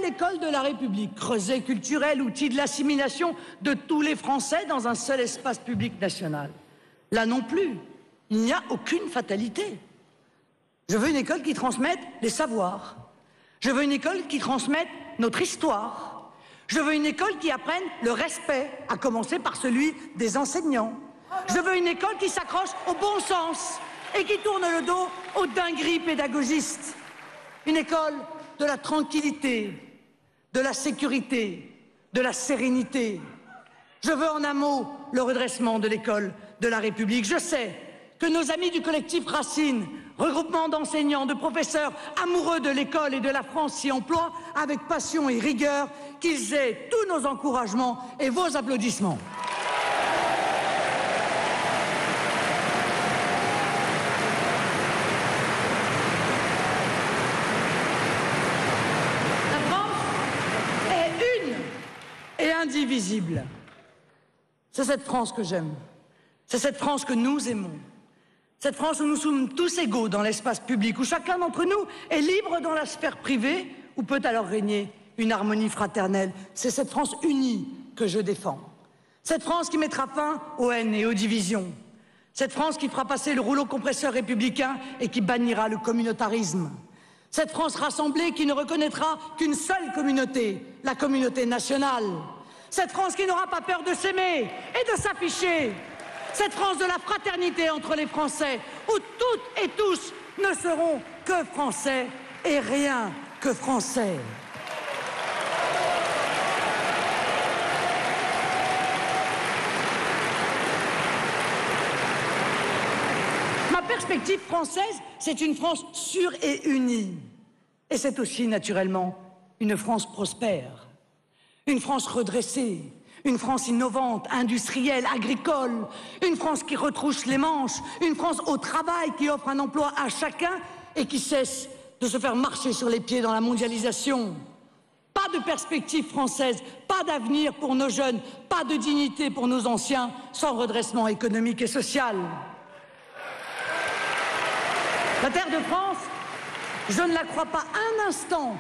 L'école de la République, creuset culturel, outil de l'assimilation de tous les Français dans un seul espace public national. Là non plus, il n'y a aucune fatalité. Je veux une école qui transmette les savoirs. Je veux une école qui transmette notre histoire. Je veux une école qui apprenne le respect, à commencer par celui des enseignants. Je veux une école qui s'accroche au bon sens et qui tourne le dos aux dingueries pédagogistes. Une école de la tranquillité, de la sécurité, de la sérénité. Je veux en un mot le redressement de l'école de la République. Je sais que nos amis du collectif Racine, regroupement d'enseignants, de professeurs amoureux de l'école et de la France s'y emploient avec passion et rigueur, qu'ils aient tous nos encouragements et vos applaudissements. Indivisible. C'est cette France que j'aime. C'est cette France que nous aimons. Cette France où nous sommes tous égaux dans l'espace public, où chacun d'entre nous est libre dans la sphère privée, où peut alors régner une harmonie fraternelle. C'est cette France unie que je défends. Cette France qui mettra fin aux haines et aux divisions. Cette France qui fera passer le rouleau compresseur républicain et qui bannira le communautarisme. Cette France rassemblée qui ne reconnaîtra qu'une seule communauté, la communauté nationale. Cette France qui n'aura pas peur de s'aimer et de s'afficher. Cette France de la fraternité entre les Français, où toutes et tous ne seront que Français et rien que Français. Ma perspective française, c'est une France sûre et unie. Et c'est aussi, naturellement, une France prospère, une France redressée, une France innovante, industrielle, agricole, une France qui retrousse les manches, une France au travail qui offre un emploi à chacun et qui cesse de se faire marcher sur les pieds dans la mondialisation. Pas de perspective française, pas d'avenir pour nos jeunes, pas de dignité pour nos anciens, sans redressement économique et social. La terre de France, je ne la crois pas un instant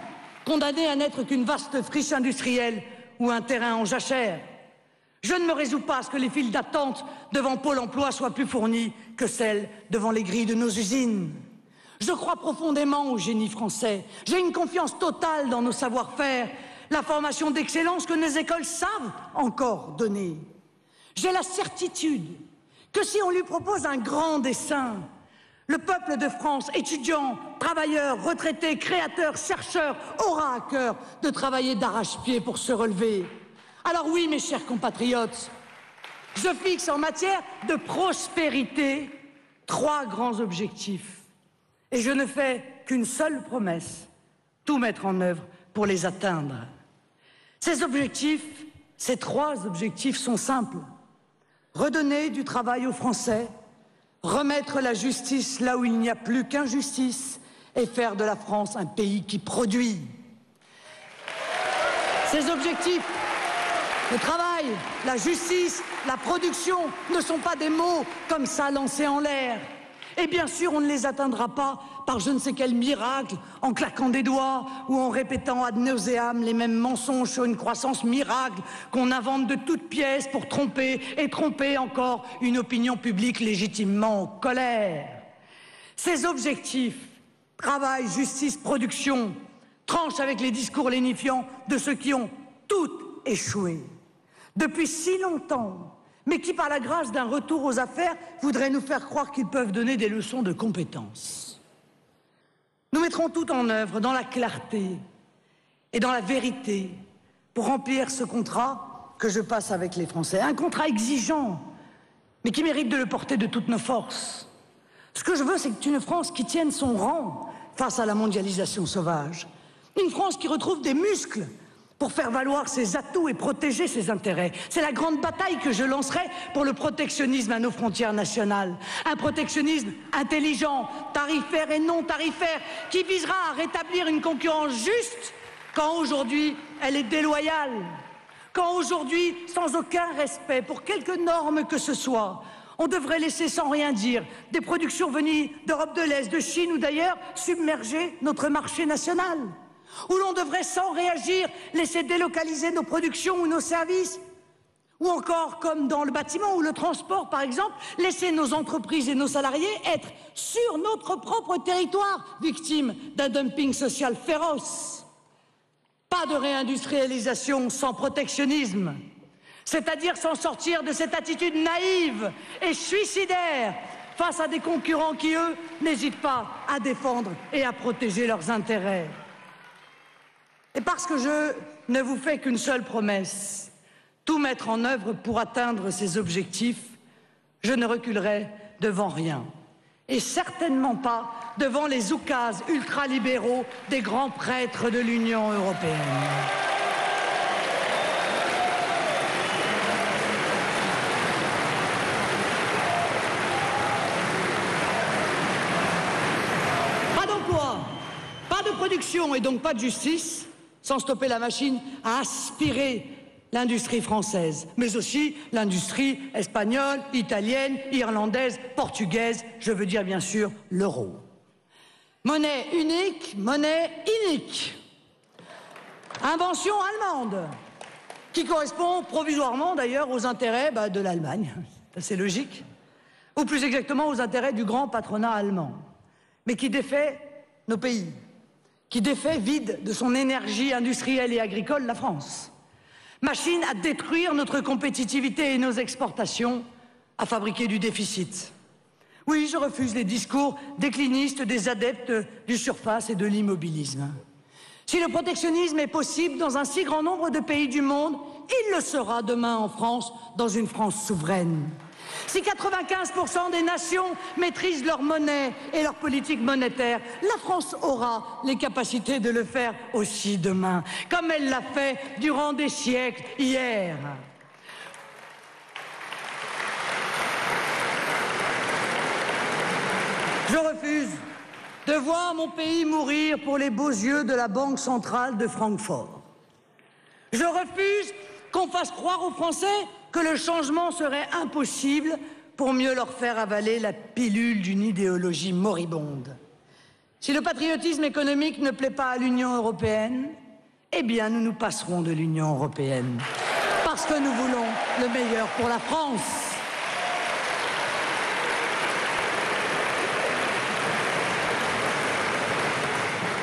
condamnée à n'être qu'une vaste friche industrielle ou un terrain en jachère. Je ne me résous pas à ce que les files d'attente devant Pôle emploi soient plus fournies que celles devant les grilles de nos usines. Je crois profondément au génie français. J'ai une confiance totale dans nos savoir-faire, la formation d'excellence que nos écoles savent encore donner. J'ai la certitude que si on lui propose un grand dessein, le peuple de France, étudiants, travailleurs, retraités, créateurs, chercheurs, aura à cœur de travailler d'arrache-pied pour se relever. Alors oui, mes chers compatriotes, je fixe en matière de prospérité 3 grands objectifs. Et je ne fais qu'une seule promesse, tout mettre en œuvre pour les atteindre. Ces objectifs, ces 3 objectifs sont simples. Redonner du travail aux Français, remettre la justice là où il n'y a plus qu'injustice et faire de la France un pays qui produit. Ces objectifs, le travail, la justice, la production ne sont pas des mots comme ça lancés en l'air. Et bien sûr, on ne les atteindra pas par je ne sais quel miracle, en claquant des doigts ou en répétant ad nauseam les mêmes mensonges sur une croissance miracle qu'on invente de toutes pièces pour tromper et tromper encore une opinion publique légitimement en colère. Ces objectifs, travail, justice, production, tranchent avec les discours lénifiants de ceux qui ont tout échoué depuis si longtemps, mais qui, par la grâce d'un retour aux affaires, voudraient nous faire croire qu'ils peuvent donner des leçons de compétence. Nous mettrons tout en œuvre dans la clarté et dans la vérité pour remplir ce contrat que je passe avec les Français. Un contrat exigeant, mais qui mérite de le porter de toutes nos forces. Ce que je veux, c'est une France qui tienne son rang face à la mondialisation sauvage. Une France qui retrouve des muscles pour faire valoir ses atouts et protéger ses intérêts. C'est la grande bataille que je lancerai pour le protectionnisme à nos frontières nationales. Un protectionnisme intelligent, tarifaire et non tarifaire, qui visera à rétablir une concurrence juste quand aujourd'hui elle est déloyale. Quand aujourd'hui, sans aucun respect pour quelque norme que ce soit, on devrait laisser sans rien dire des productions venues d'Europe de l'Est, de Chine ou d'ailleurs submerger notre marché national. Où l'on devrait sans réagir laisser délocaliser nos productions ou nos services, ou encore, comme dans le bâtiment ou le transport par exemple, laisser nos entreprises et nos salariés être sur notre propre territoire victimes d'un dumping social féroce. Pas de réindustrialisation sans protectionnisme, c'est-à-dire sans sortir de cette attitude naïve et suicidaire face à des concurrents qui, eux, n'hésitent pas à défendre et à protéger leurs intérêts. Et parce que je ne vous fais qu'une seule promesse, tout mettre en œuvre pour atteindre ces objectifs, je ne reculerai devant rien. Et certainement pas devant les oukases ultralibéraux des grands prêtres de l'Union européenne. Pas d'emploi, pas de production et donc pas de justice sans stopper la machine à aspirer l'industrie française, mais aussi l'industrie espagnole, italienne, irlandaise, portugaise, je veux dire bien sûr l'euro. Monnaie unique, monnaie inique. Invention allemande, qui correspond provisoirement d'ailleurs aux intérêts de l'Allemagne, c'est logique, ou plus exactement aux intérêts du grand patronat allemand, mais qui défait nos pays, qui défait, vide de son énergie industrielle et agricole, la France. Machine à détruire notre compétitivité et nos exportations, à fabriquer du déficit. Oui, je refuse les discours déclinistes des adeptes du surface et de l'immobilisme. Si le protectionnisme est possible dans un si grand nombre de pays du monde, il le sera demain en France, dans une France souveraine. Si 95% des nations maîtrisent leur monnaie et leur politique monétaire, la France aura les capacités de le faire aussi demain, comme elle l'a fait durant des siècles hier. Je refuse de voir mon pays mourir pour les beaux yeux de la Banque centrale de Francfort. Je refuse qu'on fasse croire aux Français que le changement serait impossible pour mieux leur faire avaler la pilule d'une idéologie moribonde. Si le patriotisme économique ne plaît pas à l'Union européenne, eh bien nous nous passerons de l'Union européenne, parce que nous voulons le meilleur pour la France.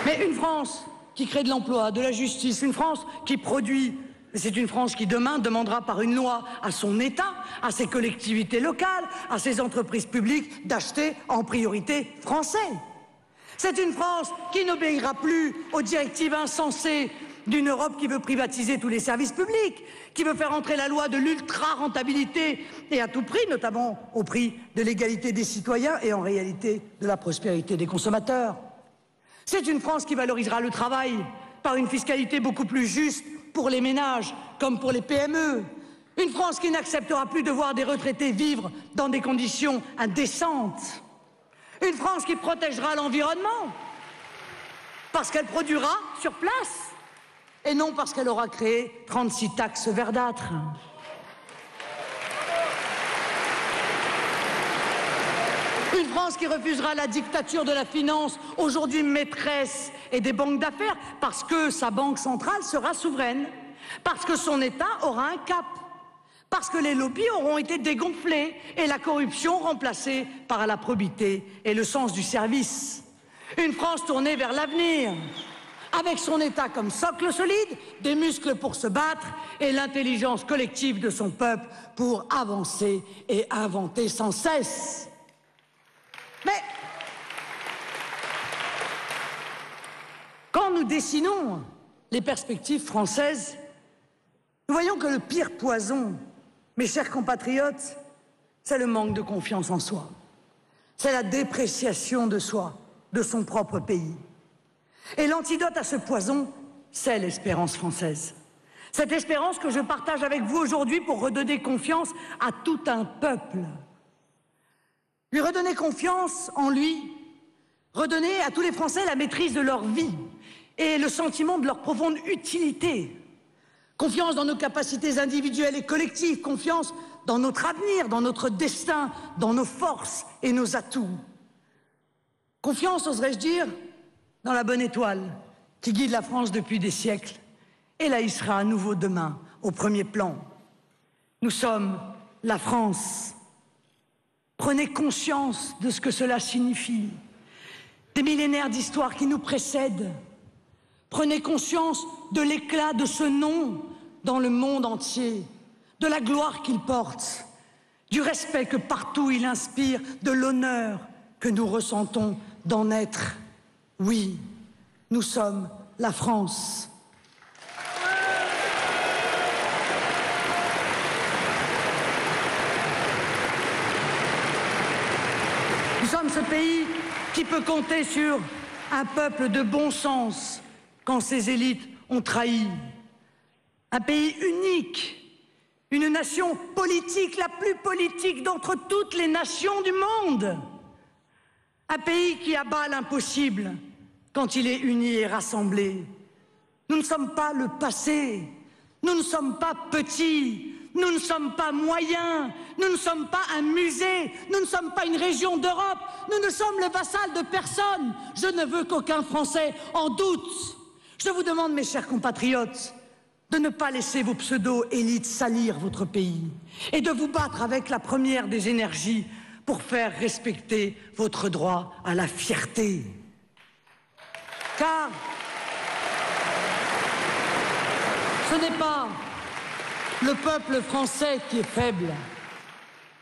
Mais une France qui crée de l'emploi, de la justice, une France qui produit, c'est une France qui demain demandera par une loi à son État, à ses collectivités locales, à ses entreprises publiques d'acheter en priorité français. C'est une France qui n'obéira plus aux directives insensées d'une Europe qui veut privatiser tous les services publics, qui veut faire entrer la loi de l'ultra-rentabilité et à tout prix, notamment au prix de l'égalité des citoyens et en réalité de la prospérité des consommateurs. C'est une France qui valorisera le travail par une fiscalité beaucoup plus juste pour les ménages comme pour les PME. Une France qui n'acceptera plus de voir des retraités vivre dans des conditions indécentes. Une France qui protégera l'environnement parce qu'elle produira sur place et non parce qu'elle aura créé 36 taxes verdâtres. Une France qui refusera la dictature de la finance, aujourd'hui maîtresse et des banques d'affaires, parce que sa banque centrale sera souveraine, parce que son État aura un cap, parce que les lobbies auront été dégonflés et la corruption remplacée par la probité et le sens du service. Une France tournée vers l'avenir, avec son État comme socle solide, des muscles pour se battre et l'intelligence collective de son peuple pour avancer et inventer sans cesse. Mais quand nous dessinons les perspectives françaises, nous voyons que le pire poison, mes chers compatriotes, c'est le manque de confiance en soi. C'est la dépréciation de soi, de son propre pays. Et l'antidote à ce poison, c'est l'espérance française. Cette espérance que je partage avec vous aujourd'hui pour redonner confiance à tout un peuple. Lui redonner confiance en lui, redonner à tous les Français la maîtrise de leur vie et le sentiment de leur profonde utilité. Confiance dans nos capacités individuelles et collectives, confiance dans notre avenir, dans notre destin, dans nos forces et nos atouts. Confiance, oserais-je dire, dans la bonne étoile qui guide la France depuis des siècles. Et là, il sera à nouveau demain au premier plan. Nous sommes la France. Prenez conscience de ce que cela signifie. Des millénaires d'histoire qui nous précèdent. Prenez conscience de l'éclat de ce nom dans le monde entier, de la gloire qu'il porte, du respect que partout il inspire, de l'honneur que nous ressentons d'en être. Oui, nous sommes la France. Nous sommes ce pays qui peut compter sur un peuple de bon sens quand ses élites ont trahi. Un pays unique, une nation politique, la plus politique d'entre toutes les nations du monde. Un pays qui abat l'impossible quand il est uni et rassemblé. Nous ne sommes pas le passé, nous ne sommes pas petits, nous ne sommes pas moyens, nous ne sommes pas un musée, nous ne sommes pas une région d'Europe, nous ne sommes le vassal de personne. Je ne veux qu'aucun Français en doute. Je vous demande, mes chers compatriotes, de ne pas laisser vos pseudo-élites salir votre pays et de vous battre avec la première des énergies pour faire respecter votre droit à la fierté. Car ce n'est pas le peuple français qui est faible,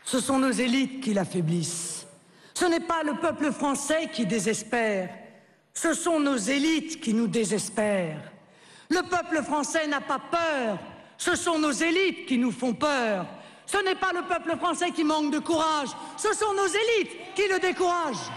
ce sont nos élites qui l'affaiblissent. Ce n'est pas le peuple français qui désespère, ce sont nos élites qui nous désespèrent. Le peuple français n'a pas peur, ce sont nos élites qui nous font peur. Ce n'est pas le peuple français qui manque de courage, ce sont nos élites qui le découragent.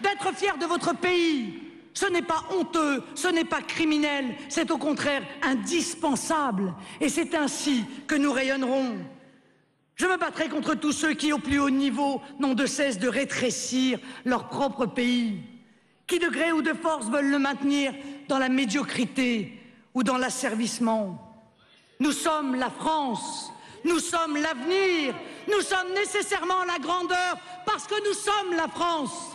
D'être fier de votre pays. Ce n'est pas honteux, ce n'est pas criminel, c'est au contraire indispensable. Et c'est ainsi que nous rayonnerons. Je me battrai contre tous ceux qui, au plus haut niveau, n'ont de cesse de rétrécir leur propre pays, qui de gré ou de force veulent le maintenir dans la médiocrité ou dans l'asservissement. Nous sommes la France, nous sommes l'avenir, nous sommes nécessairement la grandeur parce que nous sommes la France.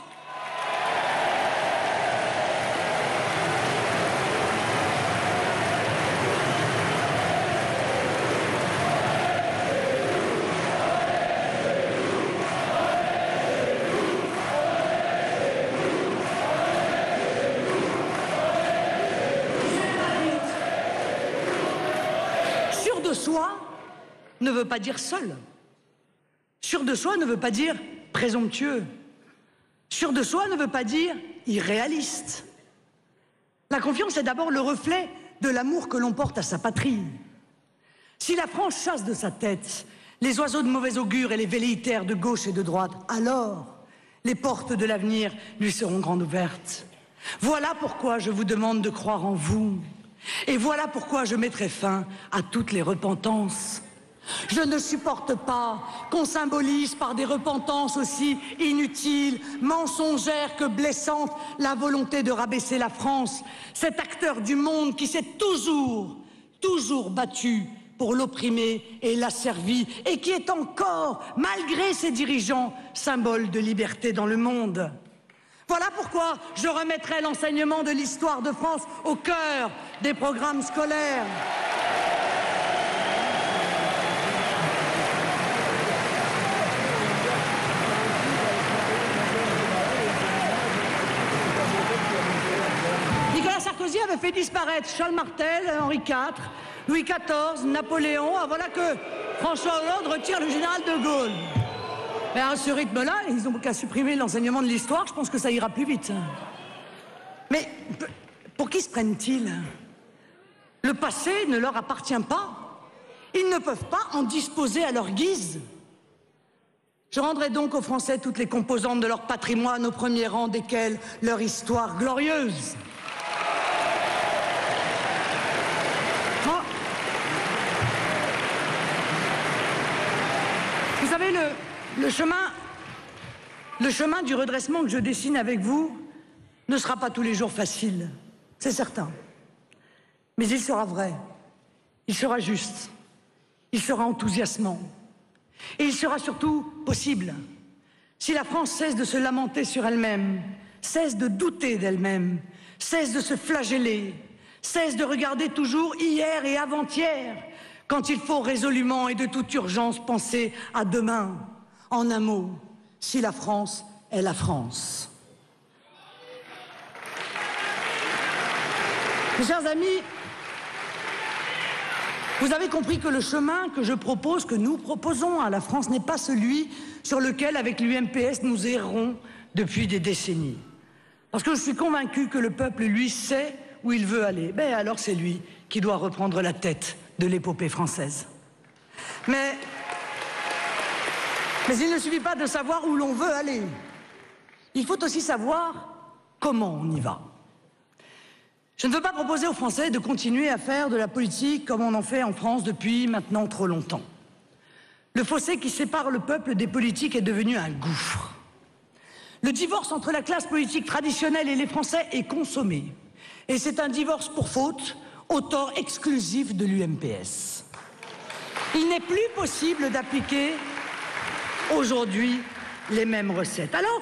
Sûr de soi ne veut pas dire seul. Sûr de soi ne veut pas dire présomptueux. Sûr de soi ne veut pas dire irréaliste. La confiance est d'abord le reflet de l'amour que l'on porte à sa patrie. Si la France chasse de sa tête les oiseaux de mauvais augure et les velléitaires de gauche et de droite, alors les portes de l'avenir lui seront grandes ouvertes. Voilà pourquoi je vous demande de croire en vous. Et voilà pourquoi je mettrai fin à toutes les repentances. Je ne supporte pas qu'on symbolise par des repentances aussi inutiles, mensongères que blessantes la volonté de rabaisser la France, cet acteur du monde qui s'est toujours battu pour l'opprimer et l'asservir et qui est encore, malgré ses dirigeants, symbole de liberté dans le monde. Voilà pourquoi je remettrai l'enseignement de l'histoire de France au cœur des programmes scolaires. Nicolas Sarkozy avait fait disparaître Charles Martel, Henri IV, Louis XIV, Napoléon. Ah, voilà que François Hollande retire le général de Gaulle. Mais à ce rythme-là, ils n'ont qu'à supprimer l'enseignement de l'histoire, je pense que ça ira plus vite. Mais pour qui se prennent-ils? Le passé ne leur appartient pas. Ils ne peuvent pas en disposer à leur guise. Je rendrai donc aux Français toutes les composantes de leur patrimoine, au premier rang desquelles leur histoire glorieuse. Vous savez, le chemin du redressement que je dessine avec vous ne sera pas tous les jours facile, c'est certain. Mais il sera vrai, il sera juste, il sera enthousiasmant. Et il sera surtout possible si la France cesse de se lamenter sur elle-même, cesse de douter d'elle-même, cesse de se flageller, cesse de regarder toujours hier et avant-hier, quand il faut résolument et de toute urgence penser à demain. En un mot, si la France est la France. Mes chers amis, vous avez compris que le chemin que je propose, que nous proposons à la France, n'est pas celui sur lequel, avec l'UMPS, nous errons depuis des décennies. Parce que je suis convaincu que le peuple, lui, sait où il veut aller. Ben alors c'est lui qui doit reprendre la tête de l'épopée française. Mais il ne suffit pas de savoir où l'on veut aller. Il faut aussi savoir comment on y va. Je ne veux pas proposer aux Français de continuer à faire de la politique comme on en fait en France depuis maintenant trop longtemps. Le fossé qui sépare le peuple des politiques est devenu un gouffre. Le divorce entre la classe politique traditionnelle et les Français est consommé. Et c'est un divorce pour faute, au tort exclusif de l'UMPS. Il n'est plus possible d'appliquer aujourd'hui les mêmes recettes. Alors,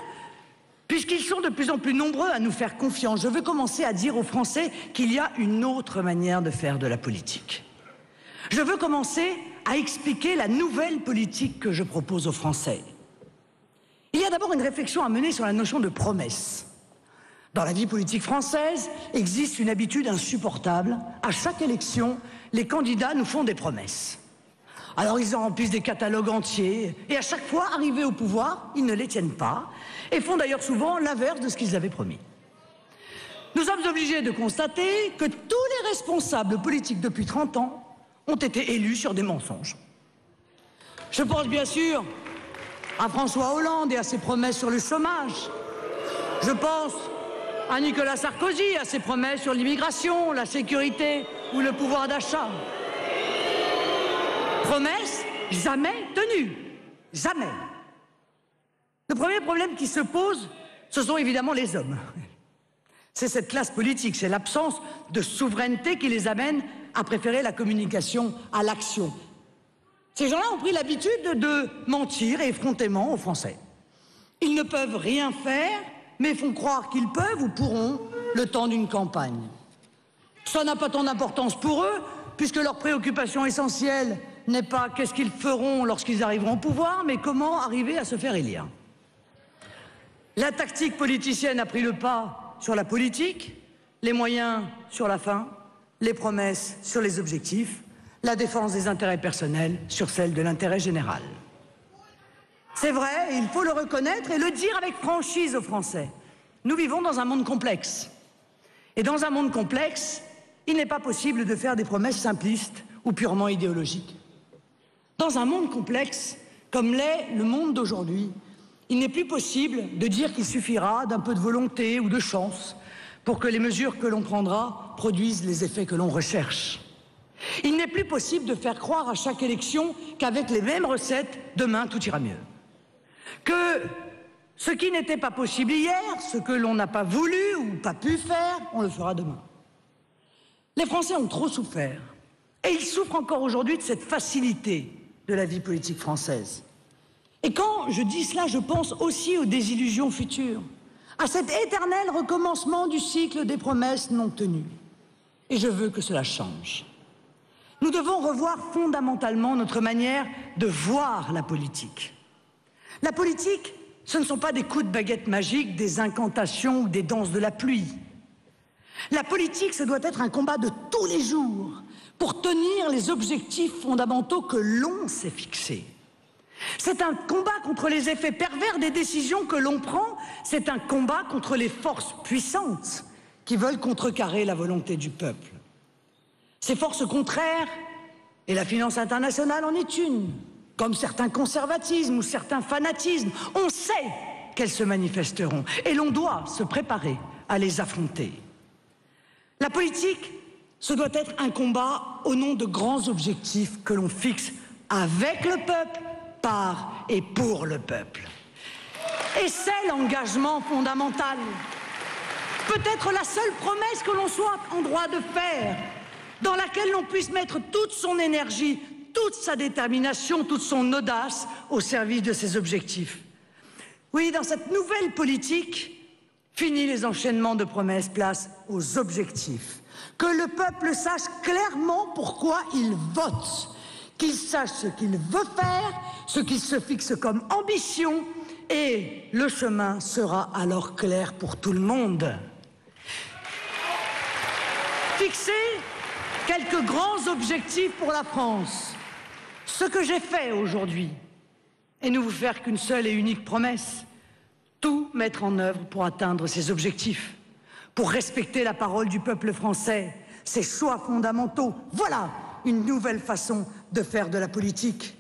puisqu'ils sont de plus en plus nombreux à nous faire confiance, je veux commencer à dire aux Français qu'il y a une autre manière de faire de la politique. Je veux commencer à expliquer la nouvelle politique que je propose aux Français. Il y a d'abord une réflexion à mener sur la notion de promesse. Dans la vie politique française, existe une habitude insupportable. À chaque élection, les candidats nous font des promesses. Alors ils en remplissent des catalogues entiers, et à chaque fois, arrivés au pouvoir, ils ne les tiennent pas, et font d'ailleurs souvent l'inverse de ce qu'ils avaient promis. Nous sommes obligés de constater que tous les responsables politiques depuis 30 ans ont été élus sur des mensonges. Je pense bien sûr à François Hollande et à ses promesses sur le chômage. Je pense à Nicolas Sarkozy, à ses promesses sur l'immigration, la sécurité ou le pouvoir d'achat. Promesses jamais tenues. Jamais. Le premier problème qui se pose, ce sont évidemment les hommes. C'est cette classe politique, c'est l'absence de souveraineté qui les amène à préférer la communication à l'action. Ces gens-là ont pris l'habitude de mentir effrontément aux Français. Ils ne peuvent rien faire, mais font croire qu'ils peuvent ou pourront le temps d'une campagne. Ça n'a pas tant d'importance pour eux, puisque leur préoccupation essentielle n'est pas qu'est-ce qu'ils feront lorsqu'ils arriveront au pouvoir, mais comment arriver à se faire élire. La tactique politicienne a pris le pas sur la politique, les moyens sur la fin, les promesses sur les objectifs, la défense des intérêts personnels sur celle de l'intérêt général. C'est vrai, il faut le reconnaître et le dire avec franchise aux Français. Nous vivons dans un monde complexe. Et dans un monde complexe, il n'est pas possible de faire des promesses simplistes ou purement idéologiques. Dans un monde complexe, comme l'est le monde d'aujourd'hui, il n'est plus possible de dire qu'il suffira d'un peu de volonté ou de chance pour que les mesures que l'on prendra produisent les effets que l'on recherche. Il n'est plus possible de faire croire à chaque élection qu'avec les mêmes recettes, demain tout ira mieux. Que ce qui n'était pas possible hier, ce que l'on n'a pas voulu ou pas pu faire, on le fera demain. Les Français ont trop souffert et ils souffrent encore aujourd'hui de cette facilité de la vie politique française. Et quand je dis cela, je pense aussi aux désillusions futures, à cet éternel recommencement du cycle des promesses non tenues. Et je veux que cela change. Nous devons revoir fondamentalement notre manière de voir la politique. La politique, ce ne sont pas des coups de baguette magique, des incantations ou des danses de la pluie. La politique, ce doit être un combat de tous les jours pour tenir les objectifs fondamentaux que l'on s'est fixés. C'est un combat contre les effets pervers des décisions que l'on prend, c'est un combat contre les forces puissantes qui veulent contrecarrer la volonté du peuple. Ces forces contraires, et la finance internationale en est une, comme certains conservatismes ou certains fanatismes, on sait qu'elles se manifesteront et l'on doit se préparer à les affronter. La politique, ce doit être un combat au nom de grands objectifs que l'on fixe avec le peuple, par et pour le peuple. Et c'est l'engagement fondamental, peut-être la seule promesse que l'on soit en droit de faire, dans laquelle l'on puisse mettre toute son énergie, toute sa détermination, toute son audace au service de ses objectifs. Oui, dans cette nouvelle politique, fini les enchaînements de promesses, place aux objectifs. Que le peuple sache clairement pourquoi il vote, qu'il sache ce qu'il veut faire, ce qu'il se fixe comme ambition, et le chemin sera alors clair pour tout le monde. Fixer quelques grands objectifs pour la France. Ce que j'ai fait aujourd'hui, et ne vous faire qu'une seule et unique promesse, tout mettre en œuvre pour atteindre ces objectifs, pour respecter la parole du peuple français, ses choix fondamentaux. Voilà une nouvelle façon de faire de la politique.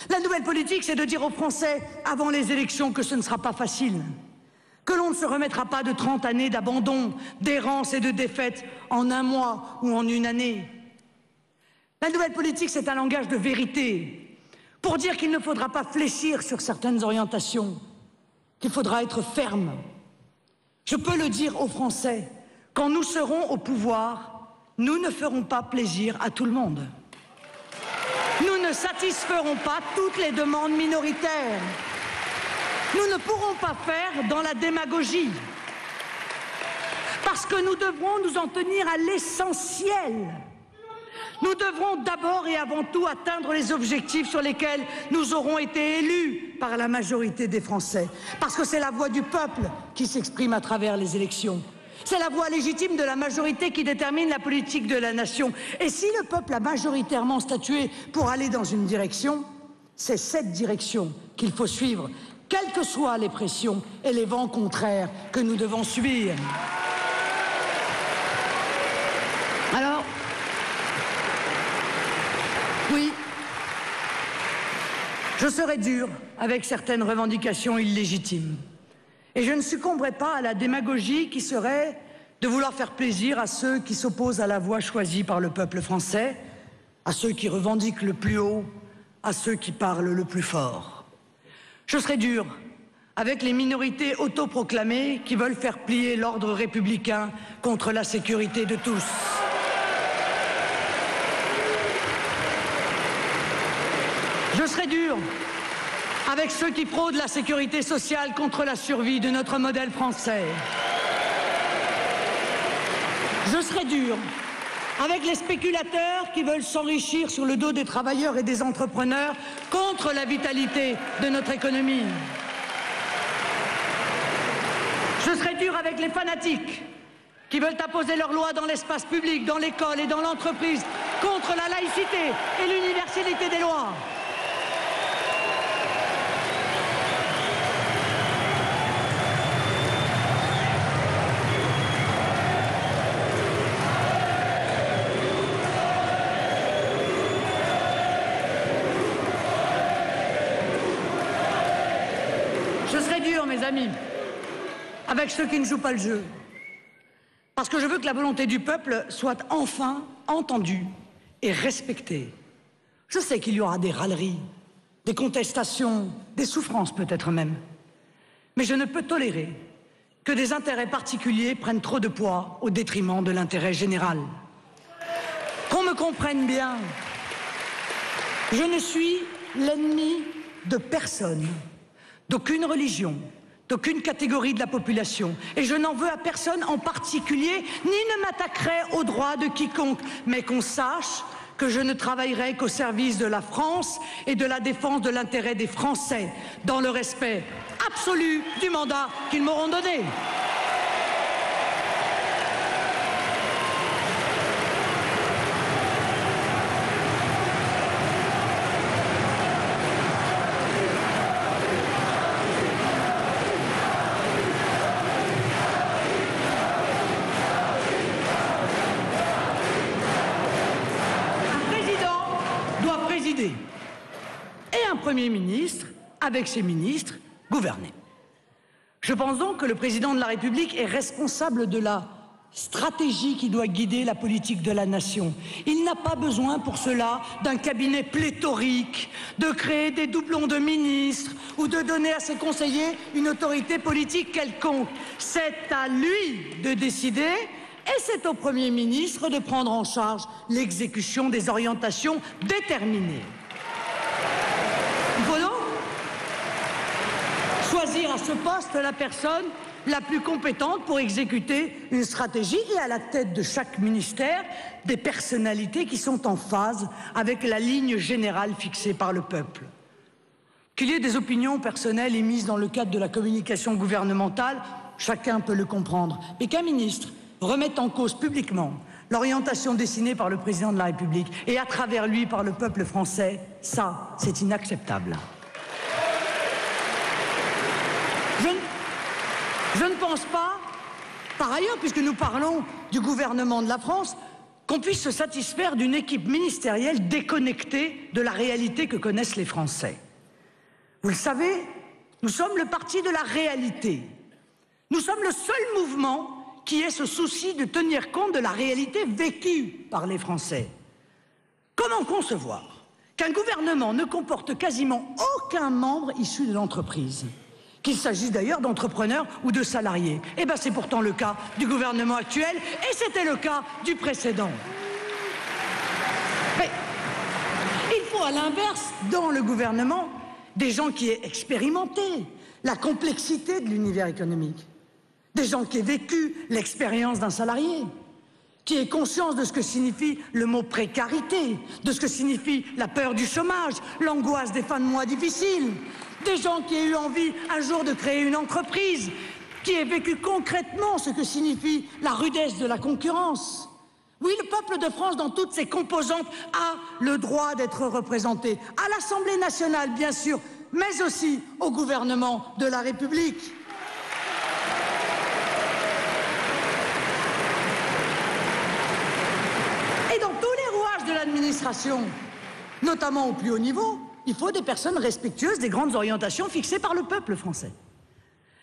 La nouvelle politique, c'est de dire aux Français, avant les élections, que ce ne sera pas facile, que l'on ne se remettra pas de 30 années d'abandon, d'errance et de défaite en un mois ou en une année. La nouvelle politique, c'est un langage de vérité, pour dire qu'il ne faudra pas fléchir sur certaines orientations, qu'il faudra être ferme. Je peux le dire aux Français, quand nous serons au pouvoir, nous ne ferons pas plaisir à tout le monde. Nous ne satisferons pas toutes les demandes minoritaires. Nous ne pourrons pas faire dans la démagogie. Parce que nous devrons nous en tenir à l'essentiel. Nous devrons d'abord et avant tout atteindre les objectifs sur lesquels nous aurons été élus par la majorité des Français. Parce que c'est la voix du peuple qui s'exprime à travers les élections. C'est la voix légitime de la majorité qui détermine la politique de la nation. Et si le peuple a majoritairement statué pour aller dans une direction, c'est cette direction qu'il faut suivre, quelles que soient les pressions et les vents contraires que nous devons subir. Alors, oui, je serai dur avec certaines revendications illégitimes. Et je ne succomberai pas à la démagogie qui serait de vouloir faire plaisir à ceux qui s'opposent à la voie choisie par le peuple français, à ceux qui revendiquent le plus haut, à ceux qui parlent le plus fort. Je serai dur avec les minorités autoproclamées qui veulent faire plier l'ordre républicain contre la sécurité de tous. Je serai dur avec ceux qui fraudent la sécurité sociale contre la survie de notre modèle français. Je serai dur avec les spéculateurs qui veulent s'enrichir sur le dos des travailleurs et des entrepreneurs contre la vitalité de notre économie. Je serai dur avec les fanatiques qui veulent imposer leurs lois dans l'espace public, dans l'école et dans l'entreprise, contre la laïcité et l'universalité des lois. Je serai dur, mes amis, avec ceux qui ne jouent pas le jeu. Parce que je veux que la volonté du peuple soit enfin entendue et respectée. Je sais qu'il y aura des râleries, des contestations, des souffrances peut-être même. Mais je ne peux tolérer que des intérêts particuliers prennent trop de poids au détriment de l'intérêt général. Qu'on me comprenne bien, je ne suis l'ennemi de personne, d'aucune religion, d'aucune catégorie de la population. Et je n'en veux à personne en particulier, ni ne m'attaquerai aux droits de quiconque. Mais qu'on sache que je ne travaillerai qu'au service de la France et de la défense de l'intérêt des Français, dans le respect absolu du mandat qu'ils m'auront donné. Et un Premier ministre, avec ses ministres, gouverner. Je pense donc que le président de la République est responsable de la stratégie qui doit guider la politique de la nation. Il n'a pas besoin pour cela d'un cabinet pléthorique, de créer des doublons de ministres ou de donner à ses conseillers une autorité politique quelconque. C'est à lui de décider. Et c'est au Premier ministre de prendre en charge l'exécution des orientations déterminées. Il faut donc choisir à ce poste la personne la plus compétente pour exécuter une stratégie et à la tête de chaque ministère, des personnalités qui sont en phase avec la ligne générale fixée par le peuple. Qu'il y ait des opinions personnelles émises dans le cadre de la communication gouvernementale, chacun peut le comprendre. Mais qu'un ministre remette en cause publiquement l'orientation dessinée par le président de la République et à travers lui par le peuple français, ça, c'est inacceptable. Je ne pense pas, par ailleurs, puisque nous parlons du gouvernement de la France, qu'on puisse se satisfaire d'une équipe ministérielle déconnectée de la réalité que connaissent les Français. Vous le savez, nous sommes le parti de la réalité. Nous sommes le seul mouvement qui ait ce souci de tenir compte de la réalité vécue par les Français. Comment concevoir qu'un gouvernement ne comporte quasiment aucun membre issu de l'entreprise, qu'il s'agisse d'ailleurs d'entrepreneurs ou de salariés? Eh bien, c'est pourtant le cas du gouvernement actuel et c'était le cas du précédent. Mais il faut à l'inverse, dans le gouvernement, des gens qui aient expérimenté la complexité de l'univers économique. Des gens qui aient vécu l'expérience d'un salarié, qui aient conscience de ce que signifie le mot précarité, de ce que signifie la peur du chômage, l'angoisse des fins de mois difficiles. Des gens qui aient eu envie un jour de créer une entreprise, qui ait vécu concrètement ce que signifie la rudesse de la concurrence. Oui, le peuple de France, dans toutes ses composantes, a le droit d'être représenté. À l'Assemblée nationale, bien sûr, mais aussi au gouvernement de la République. Et dans tous les rouages de l'administration, notamment au plus haut niveau, il faut des personnes respectueuses des grandes orientations fixées par le peuple français.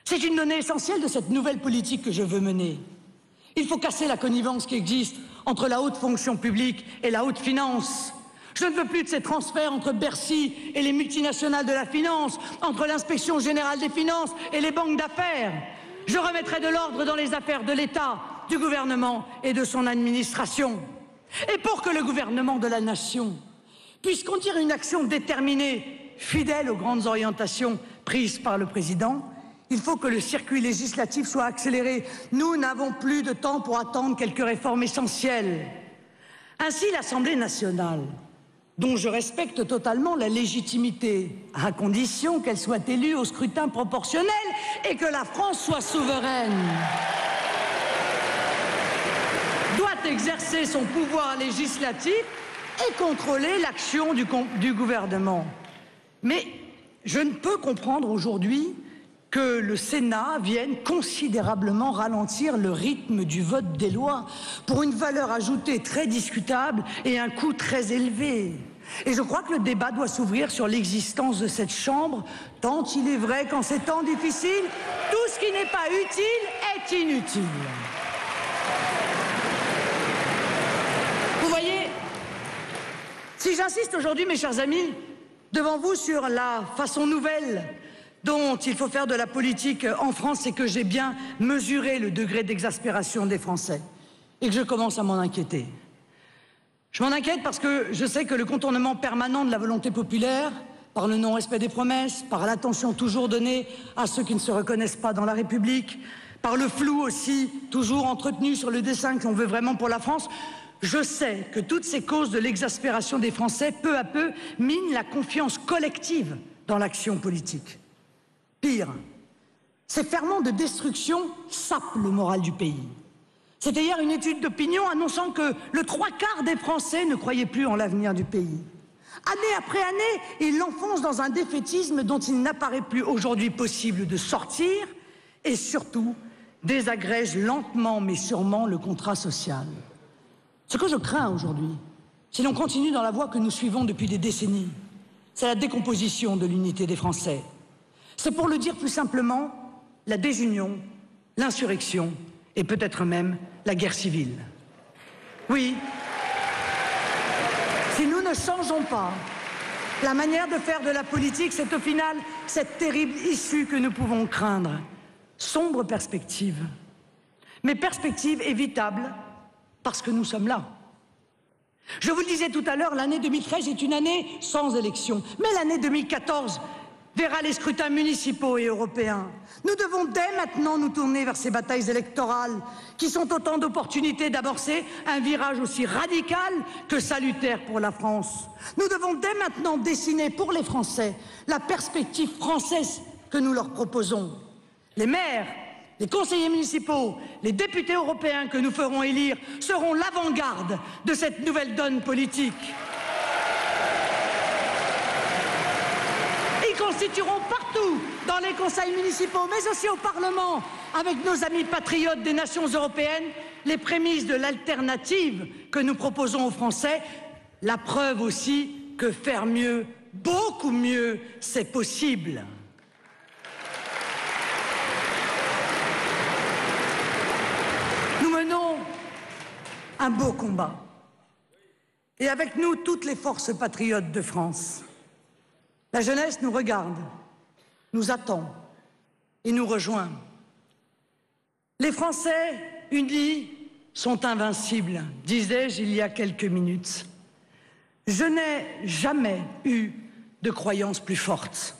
C'est une donnée essentielle de cette nouvelle politique que je veux mener. Il faut casser la connivence qui existe entre la haute fonction publique et la haute finance. Je ne veux plus de ces transferts entre Bercy et les multinationales de la finance, entre l'inspection générale des finances et les banques d'affaires. Je remettrai de l'ordre dans les affaires de l'État, du gouvernement et de son administration. Et pour que le gouvernement de la nation puisse conduire une action déterminée, fidèle aux grandes orientations prises par le président, il faut que le circuit législatif soit accéléré. Nous n'avons plus de temps pour attendre quelques réformes essentielles. Ainsi, l'Assemblée nationale, dont je respecte totalement la légitimité, à condition qu'elle soit élue au scrutin proportionnel et que la France soit souveraine, doit exercer son pouvoir législatif et contrôler l'action du gouvernement. Mais je ne peux comprendre aujourd'hui que le Sénat vienne considérablement ralentir le rythme du vote des lois pour une valeur ajoutée très discutable et un coût très élevé. Et je crois que le débat doit s'ouvrir sur l'existence de cette Chambre, tant il est vrai qu'en ces temps difficiles, tout ce qui n'est pas utile est inutile. Vous voyez, si j'insiste aujourd'hui, mes chers amis, devant vous sur la façon nouvelle dont il faut faire de la politique en France, c'est que j'ai bien mesuré le degré d'exaspération des Français et que je commence à m'en inquiéter. Je m'en inquiète parce que je sais que le contournement permanent de la volonté populaire, par le non-respect des promesses, par l'attention toujours donnée à ceux qui ne se reconnaissent pas dans la République, par le flou aussi toujours entretenu sur le dessein que l'on veut vraiment pour la France, je sais que toutes ces causes de l'exaspération des Français, peu à peu, minent la confiance collective dans l'action politique. Pire, ces ferments de destruction sapent le moral du pays. C'était hier une étude d'opinion annonçant que le 3/4 des Français ne croyaient plus en l'avenir du pays. Année après année, ils l'enfoncent dans un défaitisme dont il n'apparaît plus aujourd'hui possible de sortir et surtout désagrège lentement mais sûrement le contrat social. Ce que je crains aujourd'hui, si l'on continue dans la voie que nous suivons depuis des décennies, c'est la décomposition de l'unité des Français. C'est, pour le dire plus simplement, la désunion, l'insurrection et peut-être même la guerre civile. Oui, si nous ne changeons pas la manière de faire de la politique, c'est au final cette terrible issue que nous pouvons craindre. Sombre perspective, mais perspective évitable parce que nous sommes là. Je vous le disais tout à l'heure, l'année 2013 est une année sans élection, mais l'année 2014 verra les scrutins municipaux et européens. Nous devons dès maintenant nous tourner vers ces batailles électorales qui sont autant d'opportunités d'amorcer un virage aussi radical que salutaire pour la France. Nous devons dès maintenant dessiner pour les Français la perspective française que nous leur proposons. Les maires, les conseillers municipaux, les députés européens que nous ferons élire seront l'avant-garde de cette nouvelle donne politique. Ils constitueront partout, dans les conseils municipaux, mais aussi au Parlement, avec nos amis patriotes des nations européennes, les prémices de l'alternative que nous proposons aux Français, la preuve aussi que faire mieux, beaucoup mieux, c'est possible. Nous menons un beau combat. Et avec nous, toutes les forces patriotes de France. La jeunesse nous regarde, nous attend et nous rejoint. Les Français unis sont invincibles, disais-je il y a quelques minutes. Je n'ai jamais eu de croyance plus forte.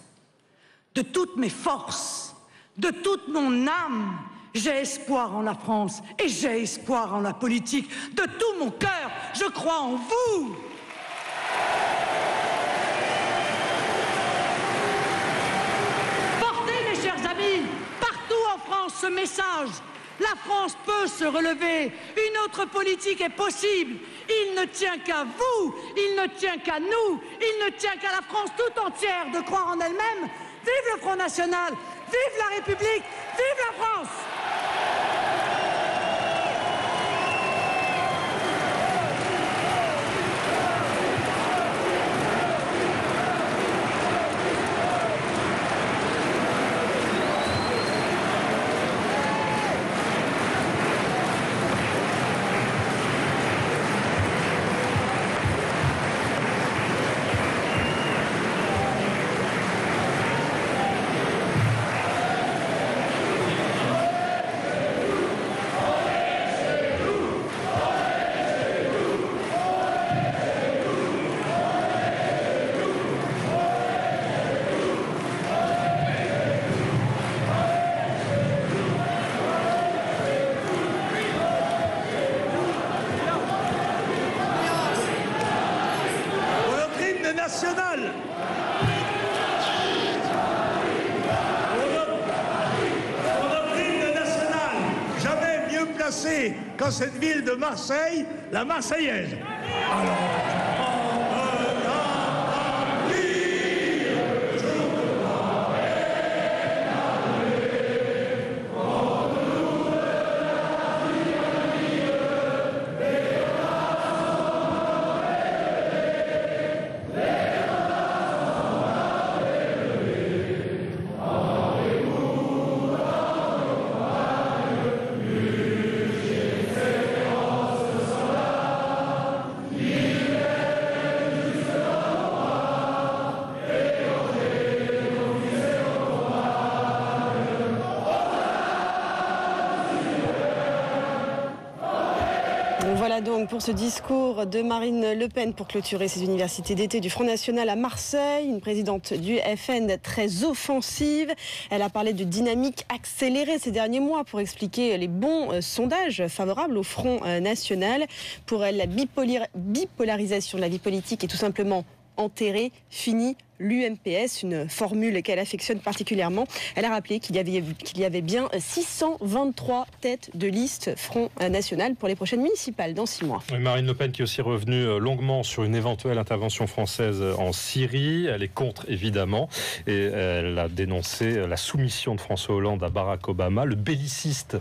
De toutes mes forces, de toute mon âme, j'ai espoir en la France et j'ai espoir en la politique. De tout mon cœur, je crois en vous. ce message. La France peut se relever. Une autre politique est possible. Il ne tient qu'à vous, il ne tient qu'à nous, il ne tient qu'à la France tout entière de croire en elle-même. Vive le Front National, vive la République, vive la France! National. Pour notre hymne national, jamais mieux placé qu'en cette ville de Marseille, la Marseillaise. Voilà donc pour ce discours de Marine Le Pen pour clôturer ses universités d'été du Front National à Marseille. Une présidente du FN très offensive. Elle a parlé de dynamique accélérée ces derniers mois pour expliquer les bons sondages favorables au Front National. Pour elle, la bipolarisation de la vie politique est tout simplement enterrée, finie. L'UMPS, une formule qu'elle affectionne particulièrement. Elle a rappelé qu'il y avait bien 623 têtes de liste Front National pour les prochaines municipales dans 6 mois. Marine Le Pen qui est aussi revenue longuement sur une éventuelle intervention française en Syrie. Elle est contre, évidemment, et elle a dénoncé la soumission de François Hollande à Barack Obama. Le belliciste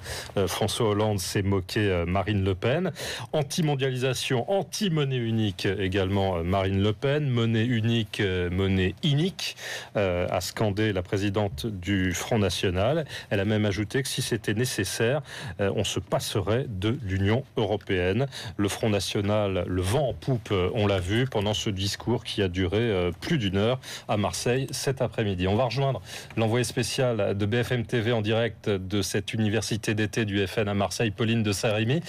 François Hollande s'est moqué Marine Le Pen. Anti-mondialisation, anti-monnaie unique également Marine Le Pen. Monnaie unique, monnaie inique, a scandé la présidente du Front National. Elle a même ajouté que si c'était nécessaire, on se passerait de l'Union européenne. Le Front National, le vent en poupe, on l'a vu pendant ce discours qui a duré plus d'1 heure à Marseille cet après-midi. On va rejoindre l'envoyé spécial de BFM TV en direct de cette université d'été du FN à Marseille, Pauline de Saint-Rémy.